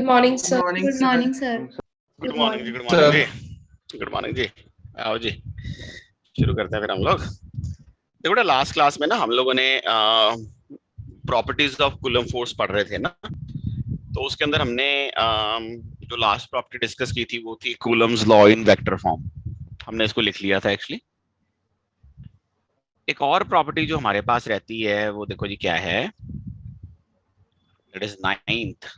Good morning good sir. Morning good morning sir. Good morning जी, good morning जी, good morning जी। आओ जी, शुरू करते हैं फिर हम लोग। देखो बेटा, लास्ट क्लास में ना हम लोगों ने प्रॉपर्टीज ऑफ कूलम फोर्स पढ़ रहे थे ना, तो उसके अंदर हमने जो लास्ट प्रॉपर्टी डिस्कस की थी वो थी Coulomb's law in vector form. हमने इसको लिख लिया था एक्चुअली। एक और प्रॉपर्टी जो हमारे पास रहती है वो देखो जी क्या है, इट इज नाइन्थ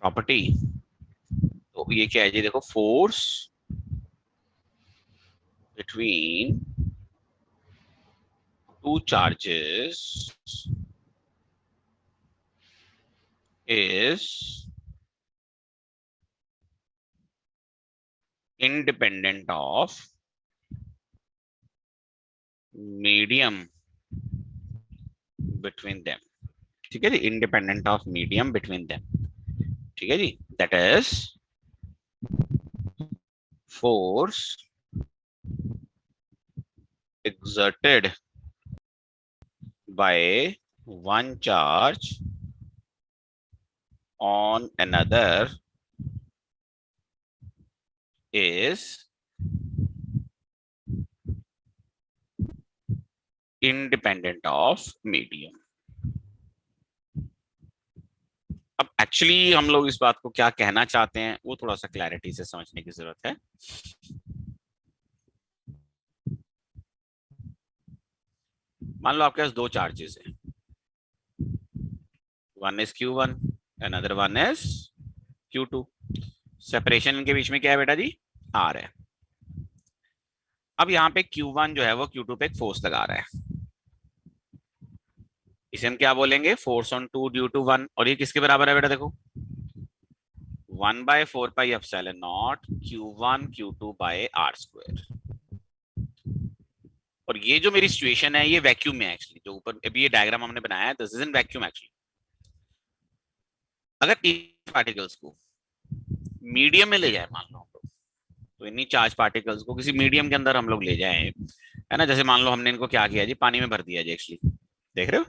प्रॉपर्टी। तो ये क्या है जी, देखो, force between two charges is independent of medium between them। ठीक है जी, independent of medium between them। ठीक है जी, that is force exerted by one charge on another is independent of medium। अब एक्चुअली हम लोग इस बात को क्या कहना चाहते हैं वो थोड़ा सा क्लैरिटी से समझने की जरूरत है। मान लो आपके पास दो चार्जेस हैं, one is Q1, another one is Q2। Separation इनके बीच में क्या है बेटा जी, R है। अब यहाँ पे Q1 जो है वो Q2 पे एक फोर्स लगा रहा है, इसे हम क्या बोलेंगे, force on two due to one. और ये किसके बराबर है बेटा, देखो 1/4πε0 Q1 Q2 bye R square. और ये जो मेरी सिचुएशन है ये वैक्यूम में है एक्चुअली, जो ऊपर अभी ये डायग्राम हमने बनाया है this is in vacuum actually. अगर इन पार्टिकल्स को मीडियम में ले जाए मान लो, तो इन्हीं चार्ज पार्टिकल्स को किसी मीडियम के अंदर हम लोग ले जाएं, है ना, जैसे मान लो हमने इनको क्या किया जी, पानी में भर दिया जी एक्चुअली, देख रहे हो,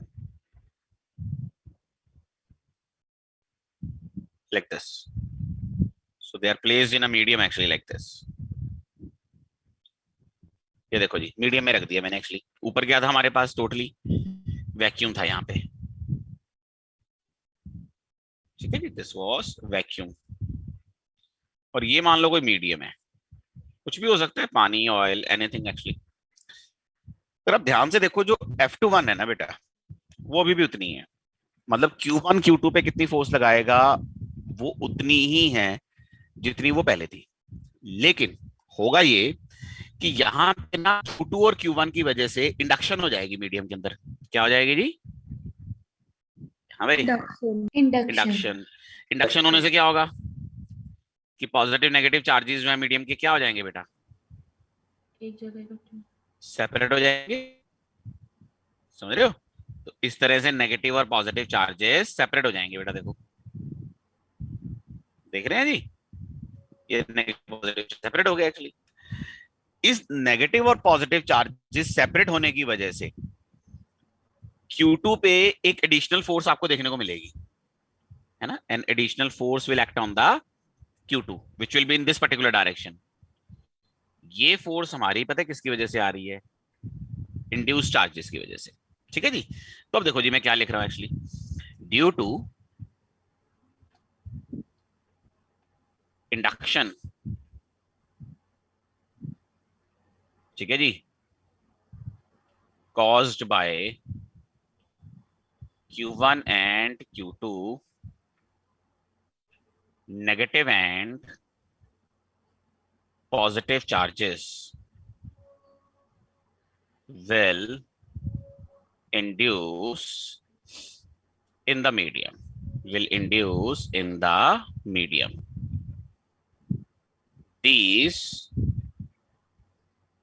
like this, so they are placed in a medium actually like this। ये देखो जी, मीडियम में रख दिया मैंने एक्चुअली। ऊपर क्या था हमारे पास, टोटली वैक्यूम था यहाँ पे, ठीक है जी, दिस वाज वैक्यूम। और ये मान लो कोई मीडियम है, कुछ भी हो सकता है, पानी, ऑयल, एनीथिंग एक्चुअली। पर अब ध्यान से देखो, जो F21 है ना बेटा, वो अभी भी उतनी है, मतलब Q1 Q2 पे कितनी फोर्स लगाएगा, वो उतनी ही है जितनी वो पहले थी। लेकिन होगा ये कि यहाँ पे ना Q2 और Q1 की वजह से इंडक्शन हो जाएगी मीडियम के अंदर। क्या हो जाएगी जी, हाँ भाई, इंडक्शन। इंडक्शन होने से क्या होगा कि पॉजिटिव नेगेटिव चार्जेस जो है मीडियम के क्या हो जाएंगे बेटा, एक जगह सेपरेट हो जाएंगे, समझ रहे हो। तो इस तरह से नेगेटिव और पॉजिटिव चार्जेस सेपरेट हो जाएंगे बेटा, देखो देख रहे हैं जी, ये नेगेटिव पॉजिटिव सेपरेट हो गया एक्चुअली। इस नेगेटिव और पॉजिटिव चार्जेस सेपरेट होने की वजह से Q2 पे एक एडिशनल फोर्स आपको देखने को मिलेगी, है ना, an additional force will act on the Q2 which will be in this particular direction। ये फोर्स हमारी पता है किसकी वजह से आ रही है, इंड्यूस चार्जेस की वजह से। ठीक है जी, तो अब देखो जी मैं क्या लिख रहा हूं एक्चुअली, ड्यू टू इंडक्शन, ठीक है जी, caused by Q1 and Q2, negative and positive charges will induce in the medium, will induce in the medium। These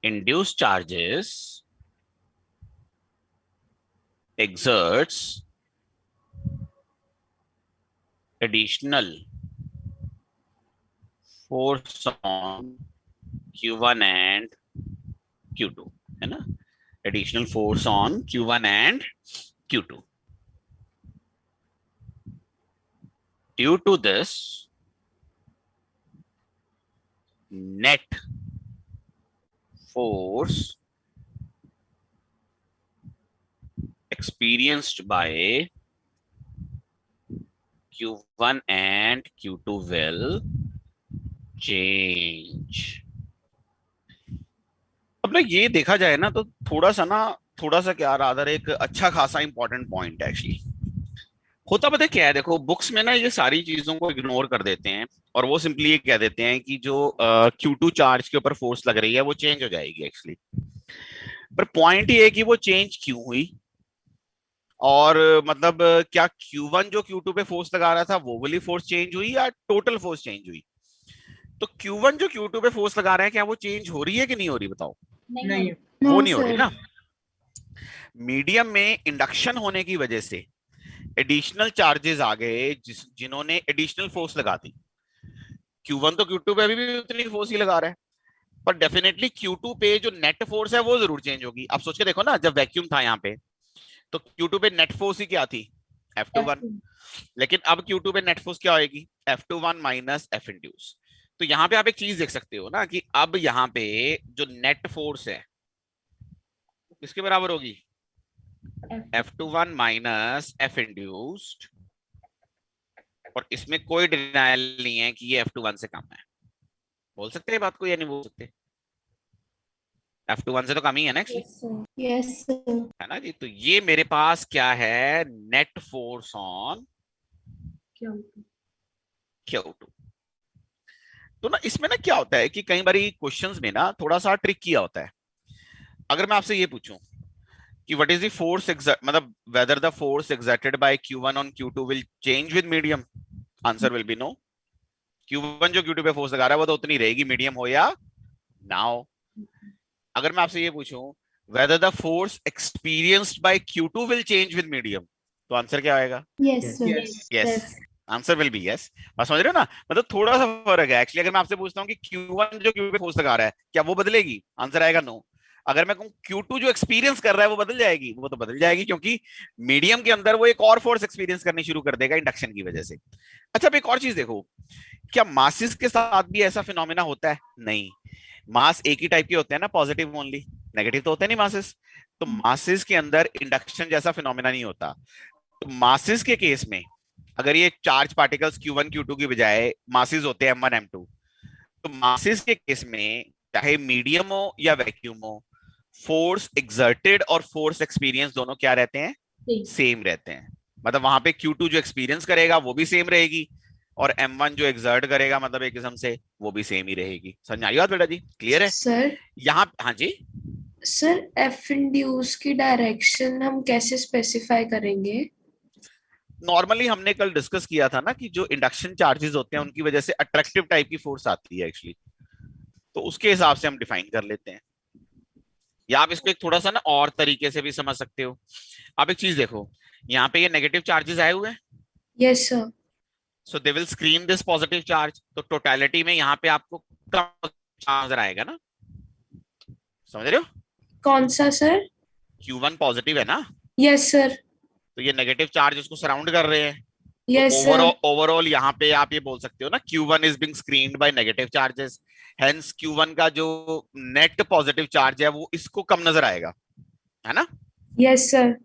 induced charges exerts additional force on Q1 and Q2, है ना, additional force on Q1 and Q2। Due to this net force experienced by Q1 and Q2 will change. अब ना ये देखा जाए ना तो थोड़ा सा क्या रादर एक अच्छा खासा इंपॉर्टेंट पॉइंट है एक्चुअली। होता पता है क्या है, देखो बुक्स में ना ये सारी चीजों को इग्नोर कर देते हैं और वो सिंपली ये कह देते हैं कि जो Q2 चार्ज के ऊपर फोर्स लग रही है वो चेंज हो जाएगी एक्चुअली। पर पॉइंट ये है कि वो चेंज क्यों हुई, और मतलब क्या Q1 जो Q2 पे फोर्स लगा रहा था वो वाली फोर्स चेंज हुई या टोटल फोर्स चेंज हुई। तो Q1 जो Q2 पे फोर्स लगा रहा है क्या वो चेंज हो रही है कि नहीं हो रही, बताओ। नहीं। वो नो नहीं हो रही सर। ना। मीडियम में इंडक्शन होने की वजह से एडिशनल चार्जेस आ गए जिन्होंने एडिशनल फोर्स लगा दी। Q1 तो Q2 पे अभी भी उतनी फोर्स ही लगा रहा है, पर डेफिनेटली Q2 पे जो नेट फोर्स है वो जरूर चेंज होगी। आप सोच के देखो ना, जब वैक्यूम था यहाँ पे तो Q2 पे नेट फोर्स ही क्या थी, F21। लेकिन अब Q2 पे नेट फोर्स क्या होगी, F21 माइनस F इंड्यूस। तो यहाँ पे आप एक चीज देख सकते हो ना कि अब यहाँ पे जो नेट फोर्स है किसके बराबर होगी, F21 माइनस F इंड्यूस्ड। और इसमें कोई डिनायल नहीं है कि ये F21 से कम है। बोल सकते हैं बात को या नहीं बोल सकते, F21 से तो कम ही है ना एक्चुअली, यस सर। है ना जी। तो ये मेरे पास क्या है, नेट फोर्स ऑन Q2। तो ना इसमें ना क्या होता है कि कई बारी क्वेश्चंस में ना थोड़ा सा ट्रिक किया होता है। अगर मैं आपसे ये पूछूं कि व्हाट इज द फोर्स मतलब whether the force exerted by Q1 on Q2 will change with medium, answer will be no. Q1 जो Q2 पे फोर्स लगा रहा है वो तो उतनी रहेगी मीडियम हो या ना हो। अगर मैं आपसे ये पूछूं weather the force experienced bye Q2 will change with medium, तो आंसर क्या आएगा, yes sir. Yes. Answer will B yes. बस समझ रहे हो ना, मतलब थोड़ा सा फर्क है एक्चुअली। अगर मैं आपसे पूछता हूँ कि Q1 जो Q पे फोर्स लगा रहा है क्या वो बदलेगी, आंसर आएगा नो। अगर मैं कहूँ Q2 जो एक्सपीरियंस कर रहा है वो बदल जाएगी, वो तो बदल जाएगी क्योंकि मीडियम के अंदर वो एक और फोर्स एक्सपीरियंस करनी शुरू कर देगा इंडक्शन की वजह से। अच्छा अब एक और चीज देखो, क्या मासेस के साथ भी ऐसा फिनोमेना होता है, नहीं। मास एक ही टाइप के होते हैं ना, पॉजिटिव ओनली, नेगेटिव तो होते नहीं मासेस। तो मासेस के अंदर इंडक्शन जैसा फिनोमेना नहीं होता। तो मासेस के केस में अगर ये चार्ज पार्टिकल्स Q1 Q2 की बजाय मासेस होते हैं M1 M2, तो मासेस के केस में चाहे मीडियम हो या वैक्यूम हो, फोर्स एक्सर्टेड और फोर्स एक्सपीरियंस दोनों क्या रहते हैं, सेम रहते हैं। मतलब वहां पे Q2 जो एक्सपीरियंस करेगा वो भी सेम रहेगी, और M1 जो एक्सर्ट करेगा मतलब एक किस्म से वो भी सेम ही रहेगी। समझ आई बात बेटा जी, क्लियर है सर यहाँ, हाँ जी। सर एफ इंड्यूस की डायरेक्शन हम कैसे स्पेसिफाई करेंगे? नॉर्मली हमने कल डिस्कस किया था ना कि जो इंडक्शन चार्जेस होते हैं उनकी वजह से अट्रैक्टिव टाइप की फोर्स आती है एक्चुअली, तो उसके हिसाब से हम डिफाइन कर लेते हैं। या आप इसको एक थोड़ा सा ना और तरीके से भी समझ सकते हो। आप एक चीज देखो, यहाँ पे ये नेगेटिव चार्जेस आए हुए हैं, yes sir. So they will screen this positive charge. तो टोटलिटी में यहाँ पे आपको कम नजर आएगा ना, समझ रहे हो। कौन सा सर? Q1 पॉजिटिव है ना, यस सर। तो ये नेगेटिव चार्ज उसको सराउंड कर रहे हैं। तो यस सर। ओवरऑल यहाँ पे आप ये बोल सकते हो ना, Q1 is being screened by negative charges, hence Q1 का जो नेट पॉजिटिव चार्ज है वो इसको कम नजर आएगा, है ना। Yes sir.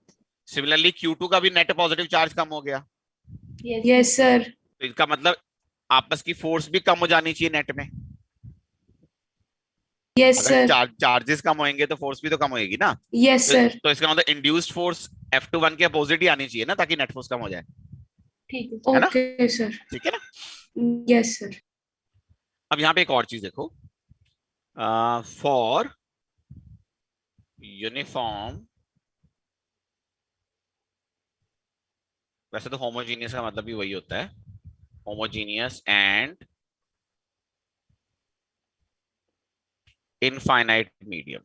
सिमिलरली Q2 का भी नेट पॉजिटिव चार्ज कम हो गया, यस सर। तो इसका मतलब आपस की फोर्स भी कम हो जानी चाहिए नेट में। यस अगर सर। चार्जेस कम होंगे तो फोर्स भी तो कम होएगी ना। Yes sir. तो इसका मतलब इंड्यूस्ड फोर्स F21 के अपोजिट ही आनी चाहिए ना, ताकि नेट फोर्स कम हो जाए, है ना। Okay sir. ठीक है ना। Yes sir. अब यहाँ पे एक और चीज देखो, फॉर यूनिफॉर्म, वैसे तो होमोजीनियस का मतलब भी वही होता है, होमोजीनियस एंड इनफाइनाइट मीडियम।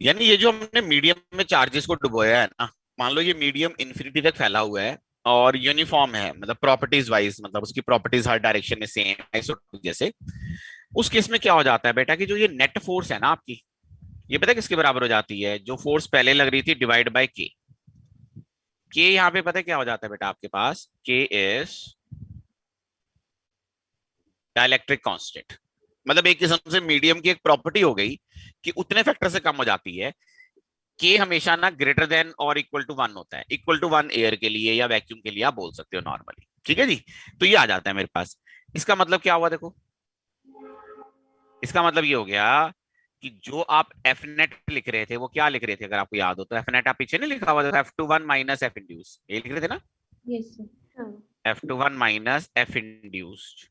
यानी ये जो हमने मीडियम में चार्जेस को डुबोया है ना, मान लो ये मीडियम इन्फिनिटी तक फैला हुआ है और यूनिफॉर्म है, मतलब प्रॉपर्टीज वाइज, मतलब उसकी प्रॉपर्टीज हर डायरेक्शन में सेम है जैसे। उस केस में क्या हो जाता है बेटा कि जो ये नेट फोर्स है ना आपकी, ये पता है किसके बराबर हो जाती है, जो फोर्स पहले लग रही थी डिवाइड बाय के। के यहाँ पे पता है क्या हो जाता है बेटा आपके पास, के इज डाइलेक्ट्रिक कांस्टेंट। मतलब एक किस्म से मीडियम की एक प्रॉपर्टी हो गई कि उतने फैक्टर से कम हो जाती है। के हमेशा ना ग्रेटर देन और इक्वल टू 1 होता है, इक्वल टू 1 एयर के लिए या वैक्यूम के लिए आप बोल सकते हो नॉर्मली, ठीक है जी। तो ये आ जाता है मेरे पास। इसका मतलब क्या हुआ देखो, इसका मतलब ये हो गया कि जो आप एफ नेट लिख रहे थे वो क्या लिख रहे थे, अगर आपको याद हो तो एफ नेट आप पीछे नहीं लिखा हुआ था, F21 माइनस एफ इंड्यूस, ये लिख रहे थे ना, यस सर। हाँ F21 माइनस एफ इंड्यूस्ड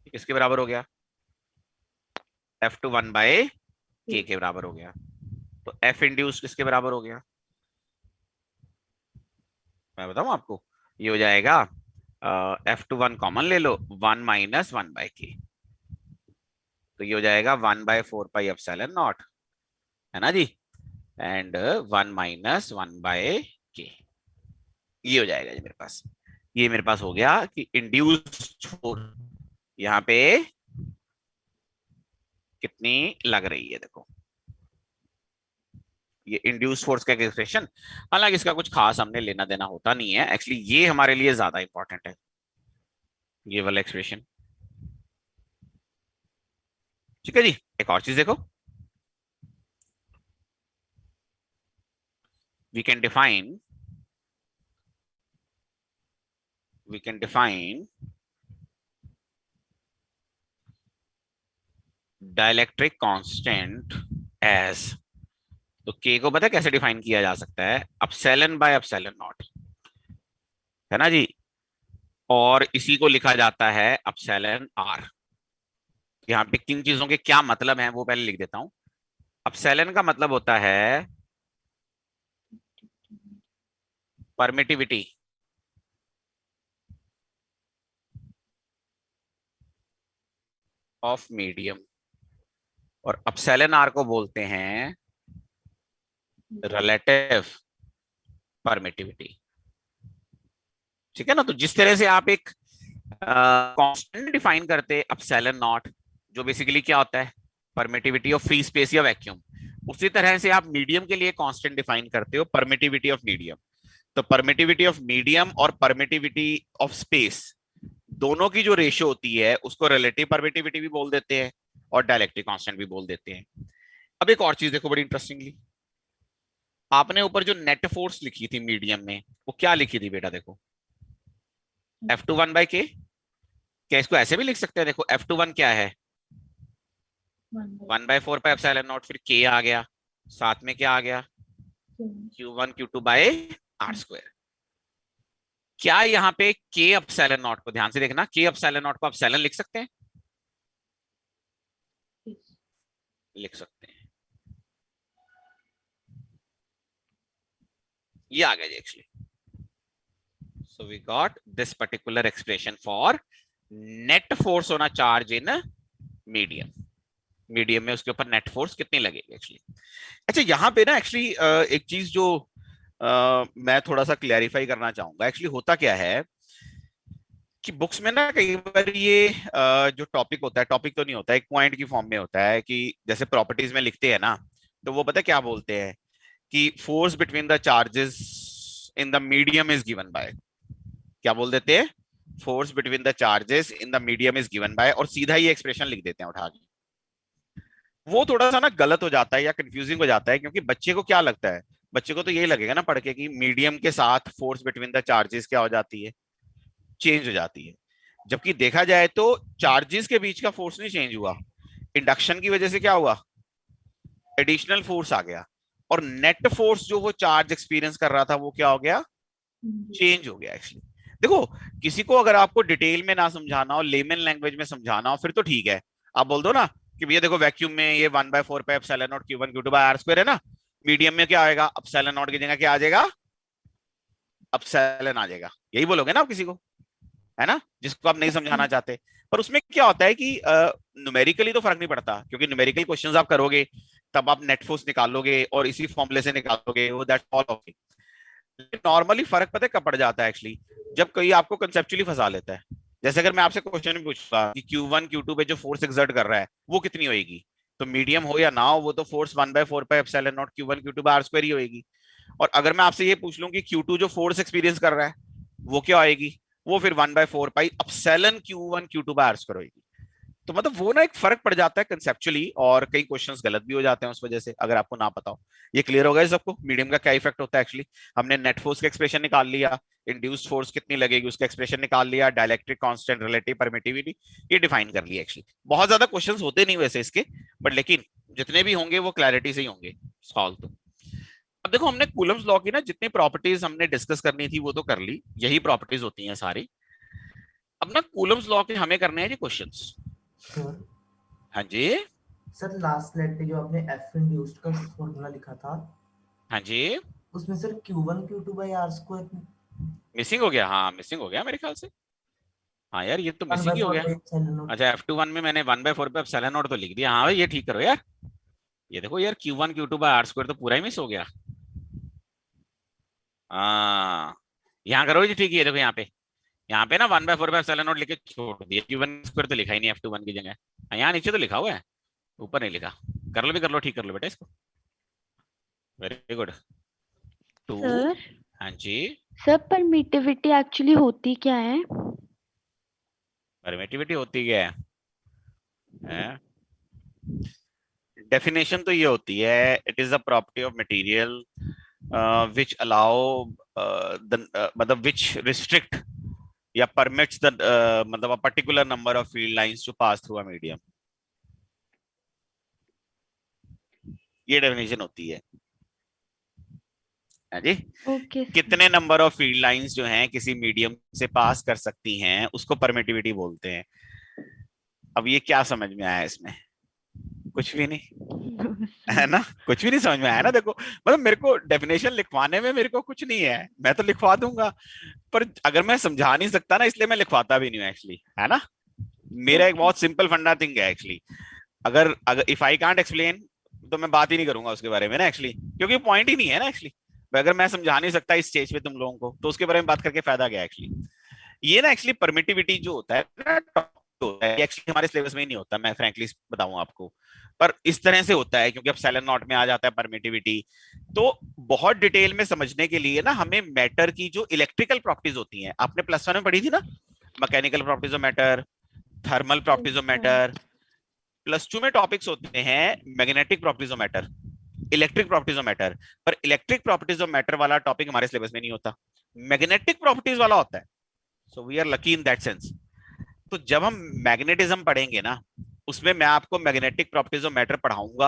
किसके बराबर हो गया, F21 बाय के बराबर हो गया। तो एफ इंड्यूस्ड किसके बराबर हो गया, मैं बताऊं आपको, ये हो जाएगा F21 कॉमन ले लो, 1 माइनस 1 बाय के, तो ये हो जाएगा 1/4 पाई एप्सिलॉन नॉट, है ना जी, एंड 1 माइनस 1 बाय के, ये हो जाएगा जी मेरे पास। ये मेरे पास हो गया कि इंड्यूस्ड फोर्स यहाँ पे कितनी लग रही है, देखो ये इंड्यूस्ड फोर्स का एक्सप्रेशन। हालांकि इसका कुछ खास हमने लेना देना होता नहीं है एक्चुअली, ये हमारे लिए ज्यादा इंपॉर्टेंट है ये वाला एक्सप्रेशन, ठीक है जी। एक और चीज देखो, we can define dielectric constant as, तो के को पता है कैसे डिफाइन किया जा सकता है, अपसेलन बाय अपसेलन नॉट, है ना जी, और इसी को लिखा जाता है अपसेलन आर। यहाँ पे किन चीजों के क्या मतलब है वो पहले लिख देता हूं। अपसेलन का मतलब होता है परमिटिविटी ऑफ मीडियम, और अपसेलन आर को बोलते हैं रिलेटिव परमिटिविटी, ठीक है ना। तो जिस तरह से आप एक कांस्टेंट डिफाइन करते हैं अपसेलन नॉट, जो बेसिकली क्या होता है, परमिटिविटी ऑफ फ्री स्पेस या वैक्यूम, उसी तरह से आप मीडियम के लिए कांस्टेंट डिफाइन करते हो परमिटिविटी ऑफ मीडियम। तो परमिटिविटी ऑफ मीडियम और परमिटिविटी ऑफ स्पेस दोनों की जो रेशियो होती है उसको रिलेटिव परमिटिविटी भी बोल देते हैं और डाइलेक्ट्रिक कांस्टेंट भी बोल देते हैं। अब एक और चीज देखो बड़ी इंटरेस्टिंगली, आपने ऊपर जो नेट फोर्स लिखी थी मीडियम में वो क्या लिखी थी बेटा, देखो F21 बाय के, क्या इसको ऐसे भी लिख सकते हैं, देखो F21 क्या है 1/4 पाई एप्सिलॉन नॉट, फिर के आ गया, साथ में क्या आ गया Q1 Q2 by are square. क्या यहाँ पे के एप्सिलॉन नॉट को ध्यान से देखना, के एप्सिलॉन नॉट को आप एप्सिलॉन लिख सकते हैं, लिख सकते हैं, ये आ गया जी actually. So we got this particular expression for net force on a charge in medium. Medium में उसके ऊपर नेट फोर्स कितनी लगेगी एक्चुअली। अच्छा यहाँ पे ना एक्चुअली एक चीज जो मैं थोड़ा सा क्लैरिफाई करना चाहूंगा, एक्चुअली होता क्या है कि बुक्स में ना कई बार ये जो टॉपिक होता है, टॉपिक तो नहीं होता है, एक पॉइंट की फॉर्म में होता है कि जैसे प्रॉपर्टीज में लिखते हैं ना, तो वो पता है क्या बोलते हैं कि force between the charges in the medium is given by, क्या बोल देते हैं, force between the charges in the medium is given by, और सीधा ही एक्सप्रेशन लिख देते हैं उठा के। वो थोड़ा सा ना गलत हो जाता है या कंफ्यूजिंग हो जाता है, क्योंकि बच्चे को क्या लगता है, बच्चे को तो यही लगेगा ना पढ़ के कि मीडियम के साथ फोर्स बिटवीन द चार्जेस क्या हो जाती है, चेंज हो जाती है। जबकि देखा जाए तो चार्जेस के बीच का फोर्स नहीं चेंज हुआ, इंडक्शन की वजह से क्या हुआ, एडिशनल फोर्स आ गया, और नेट फोर्स जो वो चार्ज एक्सपीरियंस कर रहा था वो क्या हो गया, चेंज हो गया एक्चुअली। देखो किसी को अगर आपको डिटेल में ना समझाना हो, लेमन लैंग्वेज में समझाना हो, फिर तो ठीक है, आप बोल दो ना कि भैया देखो वैक्यूम में ये 1/4 pi epsilon not Q1 Q2 by are square है ना, मीडियम में क्या आएगा, एप्सिलॉन नॉट की जगह क्या आ जाएगा, एप्सिलॉन आ जाएगा, यही बोलोगे ना आप किसी को, है ना, जिसको आप नहीं समझाना चाहते। पर उसमें क्या होता है कि न्यूमेरिकली तो फर्क नहीं पड़ता, क्योंकि न्यूमेरिकल क्वेश्चंस आप करोगे तब आप नेट फोर्स निकालोगे और इसी फॉर्मूले से निकालोगे, वो दैट्स ऑल ओके। नॉर्मली फर्क पता है कब पड़ जाता है एक्चुअली, जब कोई आपको कंसेप्चुअली फंसा लेता है। जैसे अगर मैं आपसे क्वेश्चन भी पूछूंगा कि Q1 Q2 पे जो फोर्स एक्सर्ट कर रहा है वो कितनी होगी, तो मीडियम हो या ना हो वो तो force 1/4 pi epsilon not Q1 Q2 by are square ही होगी। और अगर मैं आपसे ये पूछ लूं कि Q2 जो फोर्स एक्सपीरियंस कर रहा है वो क्या आएगी, वो फिर 1/4 pi epsilon Q1 Q2 by are square होगी। तो मतलब वो ना एक फर्क पड़ जाता है कंसेप्चुअली, और कई क्वेश्चंस गलत भी हो जाते हैं उस वजह से, अगर आपको ना पता हो। ये क्लियर होगा सबको मीडियम का क्या इफेक्ट होता है एक्चुअली। हमने नेट फोर्स का एक्सप्रेशन निकाल लिया, इंड्यूस्ड फोर्स कितनी लगेगी उसका एक्सप्रेशन निकाल लिया, डाइलेक्ट्रिक कांस्टेंट, रिलेटिव परमिटिविटी ये डिफाइन कर लिया एक्चुअली। बहुत ज्यादा क्वेश्चंस होते नहीं वैसे इसके, बट लेकिन जितने भी होंगे वो क्लैरिटी से ही होंगे सॉल्व। तो अब देखो हमने कूलम्स लॉ की ना जितनी प्रॉपर्टीज हमने डिस्कस करनी थी वो तो कर ली, यही प्रॉपर्टीज होती हैं सारी। अब ना कूलम्स लॉ के हमें करने हैं जी क्वेश्चंस। सर हाँ जी। सर लास्ट स्लाइड पे जो आपने एफ इंड्यूस्ड का फॉर्मूला लिखा था, हाँ जी। उसमें sir Q1 Q2 by r square missing हो गया, हाँ मिसिंग हो गया मेरे ख्याल से। हाँ यार ये तो वन मिसिंग बाई ही हो फोर गया। By epsilon not. अच्छा F21 में मैंने 1/4 पे एप्सिलॉन नॉट तो लिख दिया। हाँ भाई ये ठीक करो यार, ये देखो यार Q1 Q2 by are square तो पूरा ही मिस हो गया। हाँ यहाँ करो जी ठीक है, ये देखो यहाँ पे ना 1/4 पे एप्सिलॉन नॉट लिख के छोड़ दिया, Q1 स्क्वायर तो लिखा ही नहीं F21 की जगह। हाँ, यहाँ नीचे तो लिखा हुआ है, ऊपर नहीं लिखा। कर लो भी कर लो, ठीक कर लो बेटा इसको, वेरी गुड। टू। सर हाँ जी। सर परमिटिविटी एक्चुअली होती क्या है? परमिटिविटी होती क्या है? डेफिनेशन तो ये होती है, it is a property of material which allow मतलब विच रिस्ट्रिक्ट या परमिट्स द मतलब a particular number of field lines to pass through a medium. ये डेफिनेशन होती है। हाँ जी। ओके कितने नंबर ऑफ फील्ड लाइंस जो हैं किसी मीडियम से पास कर सकती हैं उसको परमिटिविटी बोलते हैं। अब ये क्या समझ में आया इसमें? कुछ भी नहीं है ना, कुछ भी नहीं समझ में आया ना। देखो मतलब मेरे को डेफिनेशन लिखवाने में मेरे को कुछ नहीं है, मैं तो लिखवा दूंगा, पर अगर मैं समझा नहीं सकता ना इसलिए मैं लिखवाता भी नहीं हूँ एक्चुअली, है ना। मेरा एक बहुत सिंपल फंडा थिंग है एक्चुअली। अगर अगर इफ आई कांट एक्सप्लेन तो मैं बात ही नहीं करूंगा उसके बारे में ना एक्चुअली, क्योंकि पॉइंट ही नहीं है ना एक्चुअली। अगर मैं समझा नहीं सकता इस स्टेज पे तुम लोगों को तो उसके बारे में बात करके फायदा क्या एक्चुअली। ये ना एक्चुअली परमिटिविटी जो होता है ना, होता है एक्चुअली हमारे सिलेबस में ही नहीं होता, मैं फ्रैंकली बताऊं आपको, पर इस तरह से होता है क्योंकि अब सेलन नॉट में आ जाता है परमिटिविटी। तो बहुत डिटेल में समझने के लिए ना हमें मैटर की जो इलेक्ट्रिकल प्रॉपर्टीज होती हैं, आपने +1 में पढ़ी थी ना, mechanical properties of matter, thermal properties of matter. +2 में टॉपिक्स होते हैं magnetic properties of matter, electric properties of matter. पर इलेक्ट्रिक प्रॉपर्टीज ऑफ मैटर वाला टॉपिक हमारे सिलेबस में नहीं होता, मैग्नेटिक प्रॉपर्टीज वाला होता है। So we are lucky in that sense. तो जब हम मैग्नेटिज्म पढ़ेंगे ना उसमें मैं आपको मैग्नेटिक प्रॉपर्टीज ऑफ मैटर पढ़ाऊंगा।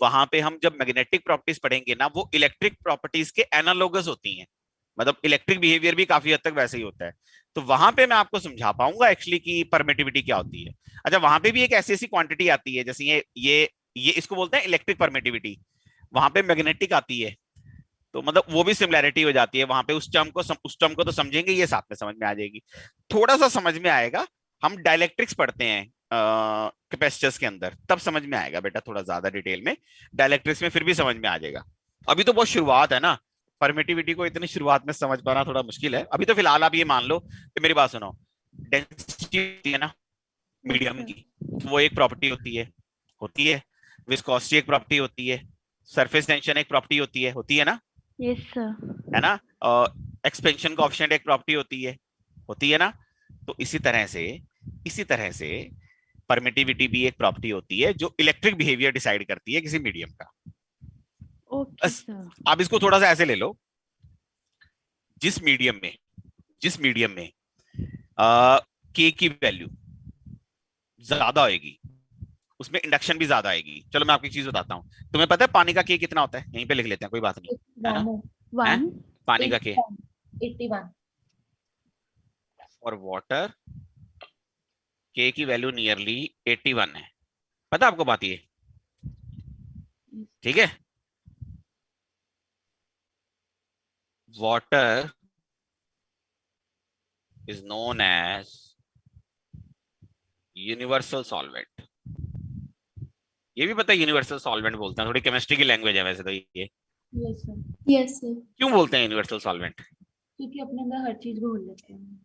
वहां पे हम जब मैग्नेटिक प्रॉपर्टीज पढ़ेंगे ना वो इलेक्ट्रिक प्रॉपर्टीज के एनालोगस होती हैं, मतलब इलेक्ट्रिक बिहेवियर भी काफी हद तक वैसे ही होता है। तो वहां पे मैं आपको समझा पाऊंगा एक्चुअली कि परमिटिविटी क्या होती है। अच्छा वहां पे भी एक ऐसी ऐसी क्वांटिटी आती है जैसे ये इसको बोलते हैं इलेक्ट्रिक परमिटिविटी, वहां पे मैग्नेटिक आती है। तो मतलब वो भी सिमिलैरिटी हो जाती है वहां पे, उस टर्म को तो समझेंगे, ये साथ में समझ में आ जाएगी। थोड़ा सा समझ में आएगा, हम डायलेक्ट्रिक्स पढ़ते हैं कैपेसिटर्स के अंदर तब समझ में आएगा बेटा, थोड़ा ज्यादा डिटेल में। डायलेक्ट्रिक्स में फिर भी समझ में आ जाएगा, अभी तो बहुत शुरुआत है ना, परमिटिविटी को इतनी शुरुआत में समझ पाना थोड़ा मुश्किल है अभी। तो फिलहाल आप ये मान लो कि मेरी बात सुनो, डेंसिटी है ना मीडियम की, वो एक प्रॉपर्टी होती है। विस्कोसिटी एक प्रॉपर्टी होती है, सरफेस टेंशन एक प्रॉपर्टी होती है ना, यस सर। है ना। एक्सपेंशन कोएफिशिएंट एक प्रॉपर्टी होती है ना। तो इसी तरह से परमिटिविटी भी एक प्रॉपर्टी होती है जो इलेक्ट्रिक बिहेवियर डिसाइड करती है किसी मीडियम का। ओके बस सर। आप इसको थोड़ा सा ऐसे ले लो, जिस मीडियम में के की वैल्यू ज्यादा होगी उसमें इंडक्शन भी ज्यादा आएगी। चलो मैं आपको एक चीज बताता हूँ, तुम्हें पता है पानी का के कितना होता है? यहीं पे लिख लेते हैं, कोई बात नहीं, है ना। है 1 पानी का के 81 और वाटर के की वैल्यू नियरली 81 है। पता आपको बात ये, ठीक है। Water is known as universal solvent. ये भी पता है यूनिवर्सल सॉल्वेंट बोलते हैं, थोड़ी केमिस्ट्री की लैंग्वेज है वैसे तो ये। Yes sir, yes sir. क्यों बोलते हैं यूनिवर्सल सॉल्वेंट? क्योंकि अपने अंदर हर चीज घोल लेते हैं।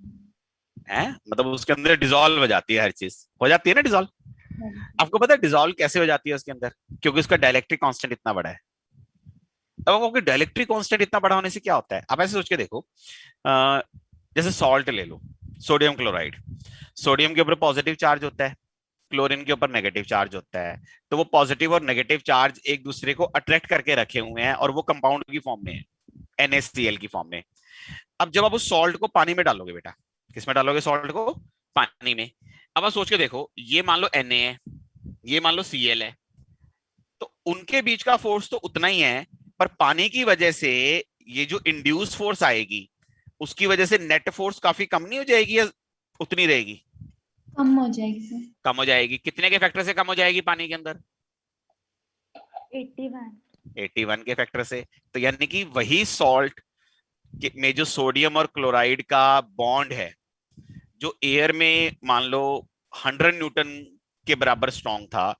है मतलब उसके अंदर डिसॉल्व हो जाती है, हर चीज हो जाती है ना डिसॉल्व। आपको पता है डिसॉल्व कैसे हो जाती है उसके अंदर? क्योंकि उसका डाइलेक्ट्रिक कांस्टेंट इतना बड़ा है। अब आपको डाइलेक्ट्रिक कांस्टेंट इतना बड़ा होने से क्या होता है, आप ऐसे सोच के देखो, जैसे सॉल्ट ले लो, सोडियम क्लोराइड, सोडियम के ऊपर पॉजिटिव चार्ज होता है, क्लोरीन के ऊपर नेगेटिव चार्ज होता है, तो वो पॉजिटिव और नेगेटिव चार्ज एक दूसरे को अट्रैक्ट करके रखे हुए हैं और वो कंपाउंड की फॉर्म में है, NaCl की फॉर्म में। अब जब आप उस सॉल्ट को पानी में डालोगे बेटा, किसमें डालोगे सॉल्ट को, पानी में। अब आप सोच के देखो, ये मान लो Na है, ये मान लो Cl है, तो उनके बीच का फोर्स तो उतना ही है, पर पानी की वजह से ये जो इंड्यूस फोर्स आएगी उसकी वजह से नेट फोर्स काफी कम नहीं हो जाएगी या उतनी रहेगी? कम हो जाएगी सर। कम हो जाएगी। कितने के फैक्टर से कम हो जाएगी पानी के अंदर? 81। 81 के फैक्टर से। तो यानी कि वही सॉल्ट में जो सोडियम और क्लोराइड का बॉन्ड है, जो एयर में मान लो 100 न्यूटन के बराबर स्ट्रॉन्ग था,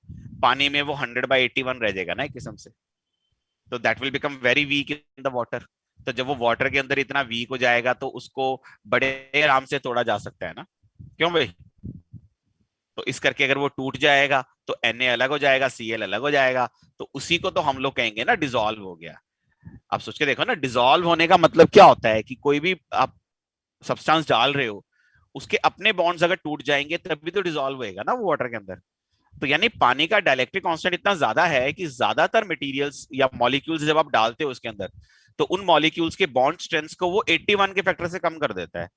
पानी में वो 100/81 रह जाएगा ना एक किस्म से। तो that will become very weak in the water. तो जब वो वाटर के अंदर इतना वीक हो जाएगा तो उसको बड़े आराम से तोड़ा जा सकता है ना, क्यों भाई? तो इस करके अगर वो टूट जाएगा तो Na अलग हो जाएगा, Cl अलग हो जाएगा, तो उसी को तो हम लोग कहेंगे ना डिसॉल्व हो गया। आप सोच के देखो ना, डिसॉल्व होने का मतलब क्या होता है कि कोई भी आप सब्सटेंस डाल रहे हो, उसके अपने बॉन्ड्स अगर टूट जाएंगे तभी तो डिसॉल्व होएगा ना वो वाटर के अंदर। तो यानी पानी का डाइलेक्ट्रिक कांस्टेंट इतना ज्यादा है कि ज्यादातर मटेरियल्स या मॉलिक्यूल्स जब आप डालते हो उसके अंदर, तो उन मॉलिक्यूल्स के बॉन्ड स्ट्रेंथ को वो 81 के फैक्टर से कम कर देता है,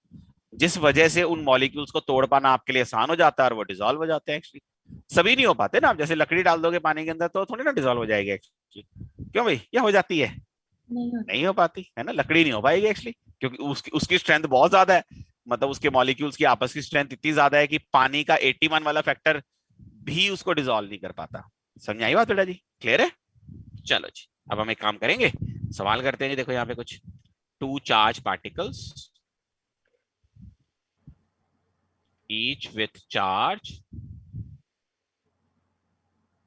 जिस वजह से उन मॉलिक्यूल्स को तोड़ पाना आपके लिए आसान हो जाता है और वो डिसॉल्व हो जाते हैं एक्चुअली। सभी नहीं हो पाते ना, आप जैसे लकड़ी डाल दोगे पानी के अंदर तो थोड़ी ना डिसॉल्व हो जाएगी एक्चुअली, क्यों भाई? क्या हो जाती है? नहीं होता। नहीं हो पाती है ना, लकड़ी नहीं हो पाएगी एक्चुअली, क्योंकि उसकी उसकी स्ट्रेंथ बहुत ज्यादा है। मतलब उसके मॉलिक्यूल्स की आपस की स्ट्रेंथ इतनी ज्यादा है कि पानी का 81 वाला फैक्टर भी उसको डिसॉल्व नहीं कर पाता। समझ आई बात बेटा जी? क्लियर है? चलो जी, अब हम एक काम करेंगे, सवाल करते हैं जी। देखो यहाँ पे कुछ two charge particles each with charge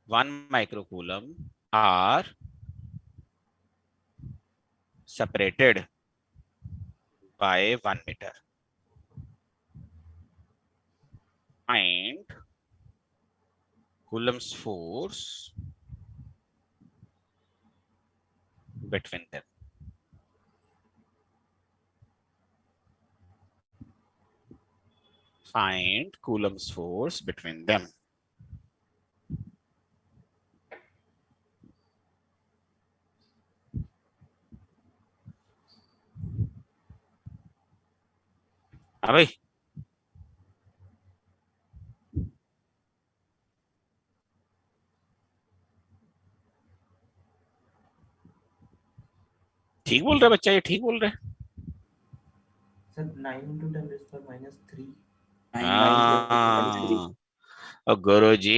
1 microcoulomb are separated by 1 meter. Find Coulomb's force between them. Find Coulomb's force between them. हाँ भाई, ठीक बोल रहा बच्चा, ये ठीक बोल रहा है। Sir 9 into 10 raised to power -3। हाँ, और गुरु जी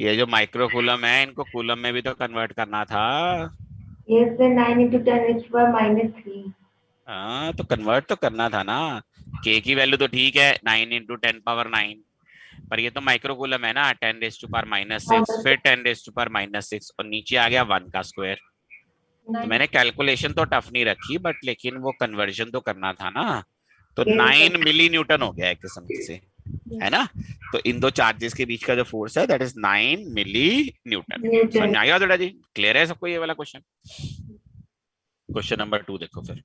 ये जो माइक्रो कूलम है, इनको कूलम में भी तो कन्वर्ट करना था। Yes, sir, 9 into 10 raised to power -3। हाँ, तो कन्वर्ट तो करना था ना। के की वैल्यू तो ठीक है 9 × 10⁻⁹, पर ये तो माइक्रो कूलम है ना, 10⁻⁻⁶, फिर 10⁻⁻⁶ और नीचे आ गया 1 का स्क्वायर। तो मैंने कैलकुलेशन तो टफ नहीं रखी, बट लेकिन वो कन्वर्जन तो करना था ना। तो 9 मिली न्यूटन हो गया एक किस्म से, है ना। तो इन दो चार्जेस के बीच का जो फोर्स है दैट इज 9 मिली न्यूटन। समझ में आया बेटा जी? क्लियर है सबको ये वाला क्वेश्चन? क्वेश्चन नंबर 2 देखो फिर।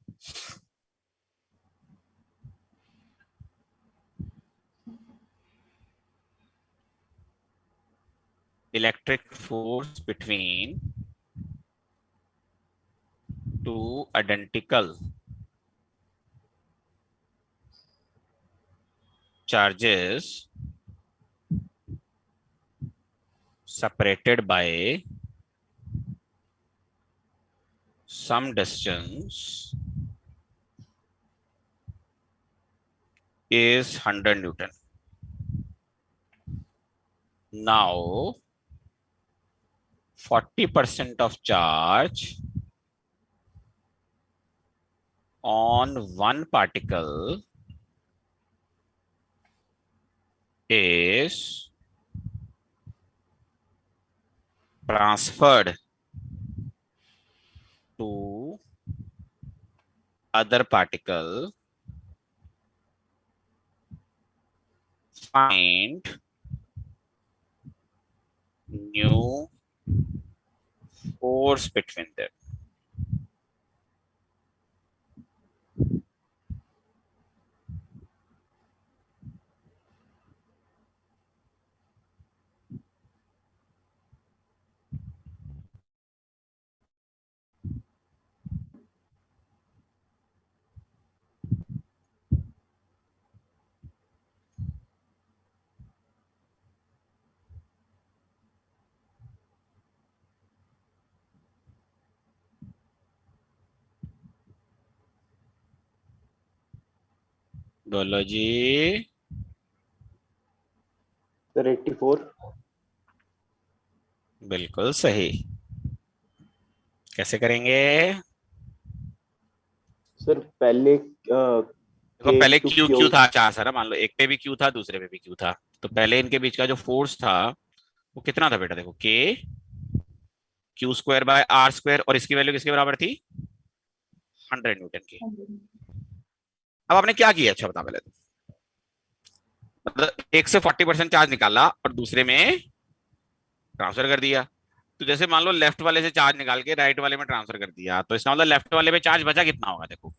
Electric force between two identical charges separated by some distance is 100 Newton. Now 40% of charge on one particle is transferred to other particle. Find new force between them. बोलो जी। Sir 84। बिल्कुल सही। कैसे करेंगे? Sir पहले देखो के पहले टू क्यू क्यू। क्यू था चार सारा, मान लो एक पे भी क्यू था दूसरे पे भी क्यू था, तो पहले इनके बीच का जो फोर्स था वो कितना था बेटा? देखो k Q square by are square, और इसकी वैल्यू किसके बराबर थी? 100 न्यूटन की। अब आपने क्या किया, अच्छा बता पहले तो। मतलब एक से 40% चार्ज निकाला और दूसरे में ट्रांसफर कर दिया। तो जैसे मान लो लेफ्ट वाले से चार्ज निकाल के राइट वाले में ट्रांसफर कर दिया, तो इसका मतलब लेफ्ट वाले पे चार्ज बचा कितना होगा? देखो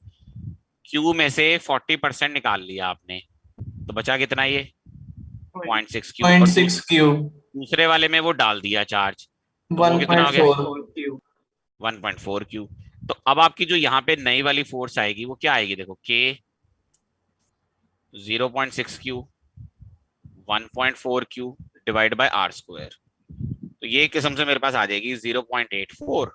क्यू में से 40% निकाल लिया आपने, तो बचा कितना ये? 0.6 क्यू। पॉइंट और सिक्स क्यूब दूसरे वाले में वो डाल दिया चार्ज, तो वो वन कितना पॉइंट हो गया? Four 1.4 Q. तो अब आपकी जो यहाँ पे नई वाली फोर्स आएगी वो क्या आएगी? देखो k 0.6 q 1.4 q divide by are square, तो ये किस्म से मेरे पास आ जाएगी 0.84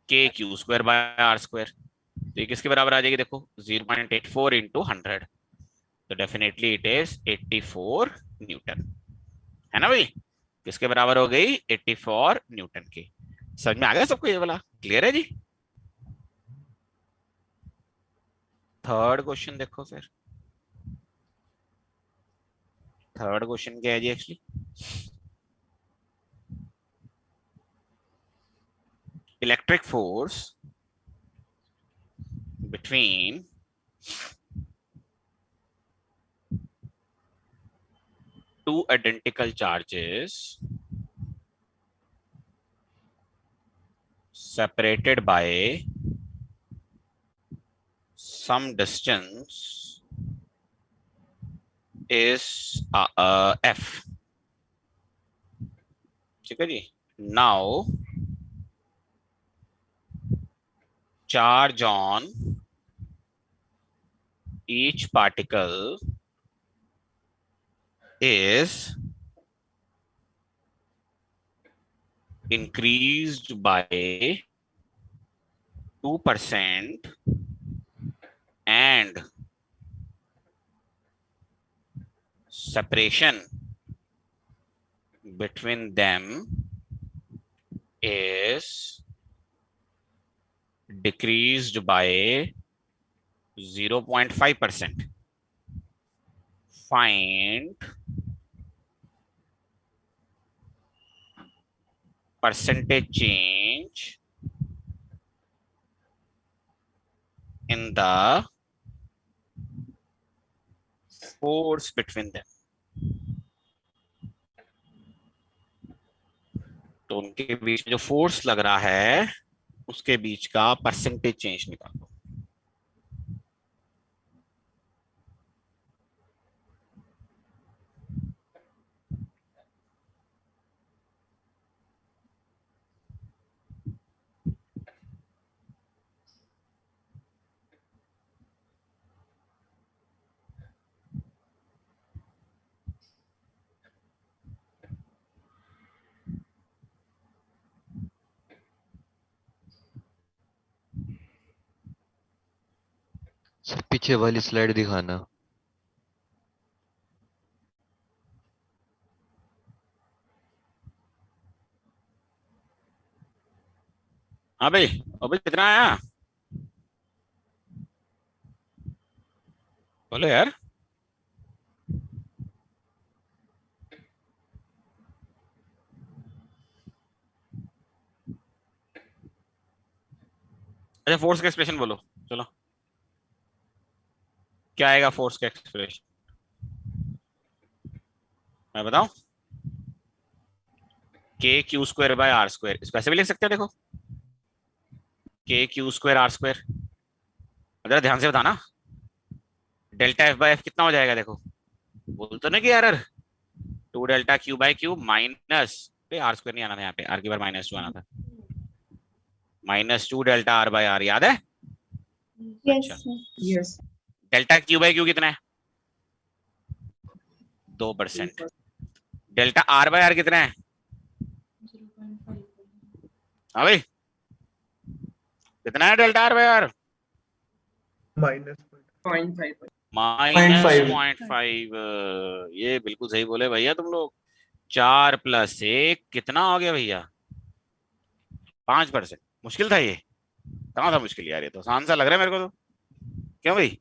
k Q square by are square. तो ये किसके बराबर आ जाएगी? देखो 0.84 इंटू 100, तो डेफिनेटली इट इज 84 न्यूटन, है ना भाई? किसके बराबर हो गई? 84 न्यूटन की। समझ में आ गया सबको ये वाला? क्लियर है जी? थर्ड क्वेश्चन देखो फिर। थर्ड क्वेश्चन क्या है जी? Actually electric force between two identical charges separated by some distance is F. ठीक है जी? Now charge on each particle is increased by 2% and separation between them is decreased by 0.5%. Find percentage change in the force between them. तो उनके बीच में जो force लग रहा है उसके बीच का परसेंटेज चेंज निकालो। सर पीछे वाली स्लाइड दिखाना। हाँ भाई, अभी कितना आया बोलो यार। अच्छा फोर्स का एक्सप्रेशन बोलो, चलो क्या आएगा फोर्स का एक्सप्रेशन? मैं बताऊं? K Q square by are square, इसको ऐसे भी लिख सकते हैं। देखो k Q square are square, अगर ध्यान से बताना, डेल्टा एफ बाय एफ कितना हो जाएगा? देखो बोलते ना कि error, 2 delta q by q minus, r square नहीं आना था यहाँ पे, आर की बार -2 आना था, -2 डेल्टा आर बाय आर, याद है? अच्छा, yes delta q by q कितना है? 2%। डेल्टा आर बाय आर कितना है? हाँ भाई, कितना है delta r by r? -0.5 0.5 minus 0.5 0.5। ये बिल्कुल सही बोले भैया तुम लोग। 4+1 कितना हो गया भैया? 5%। मुश्किल था ये? कहाँ था मुश्किल यार, ये तो आसान सा लग रहा है मेरे को तो। क्यों भाई?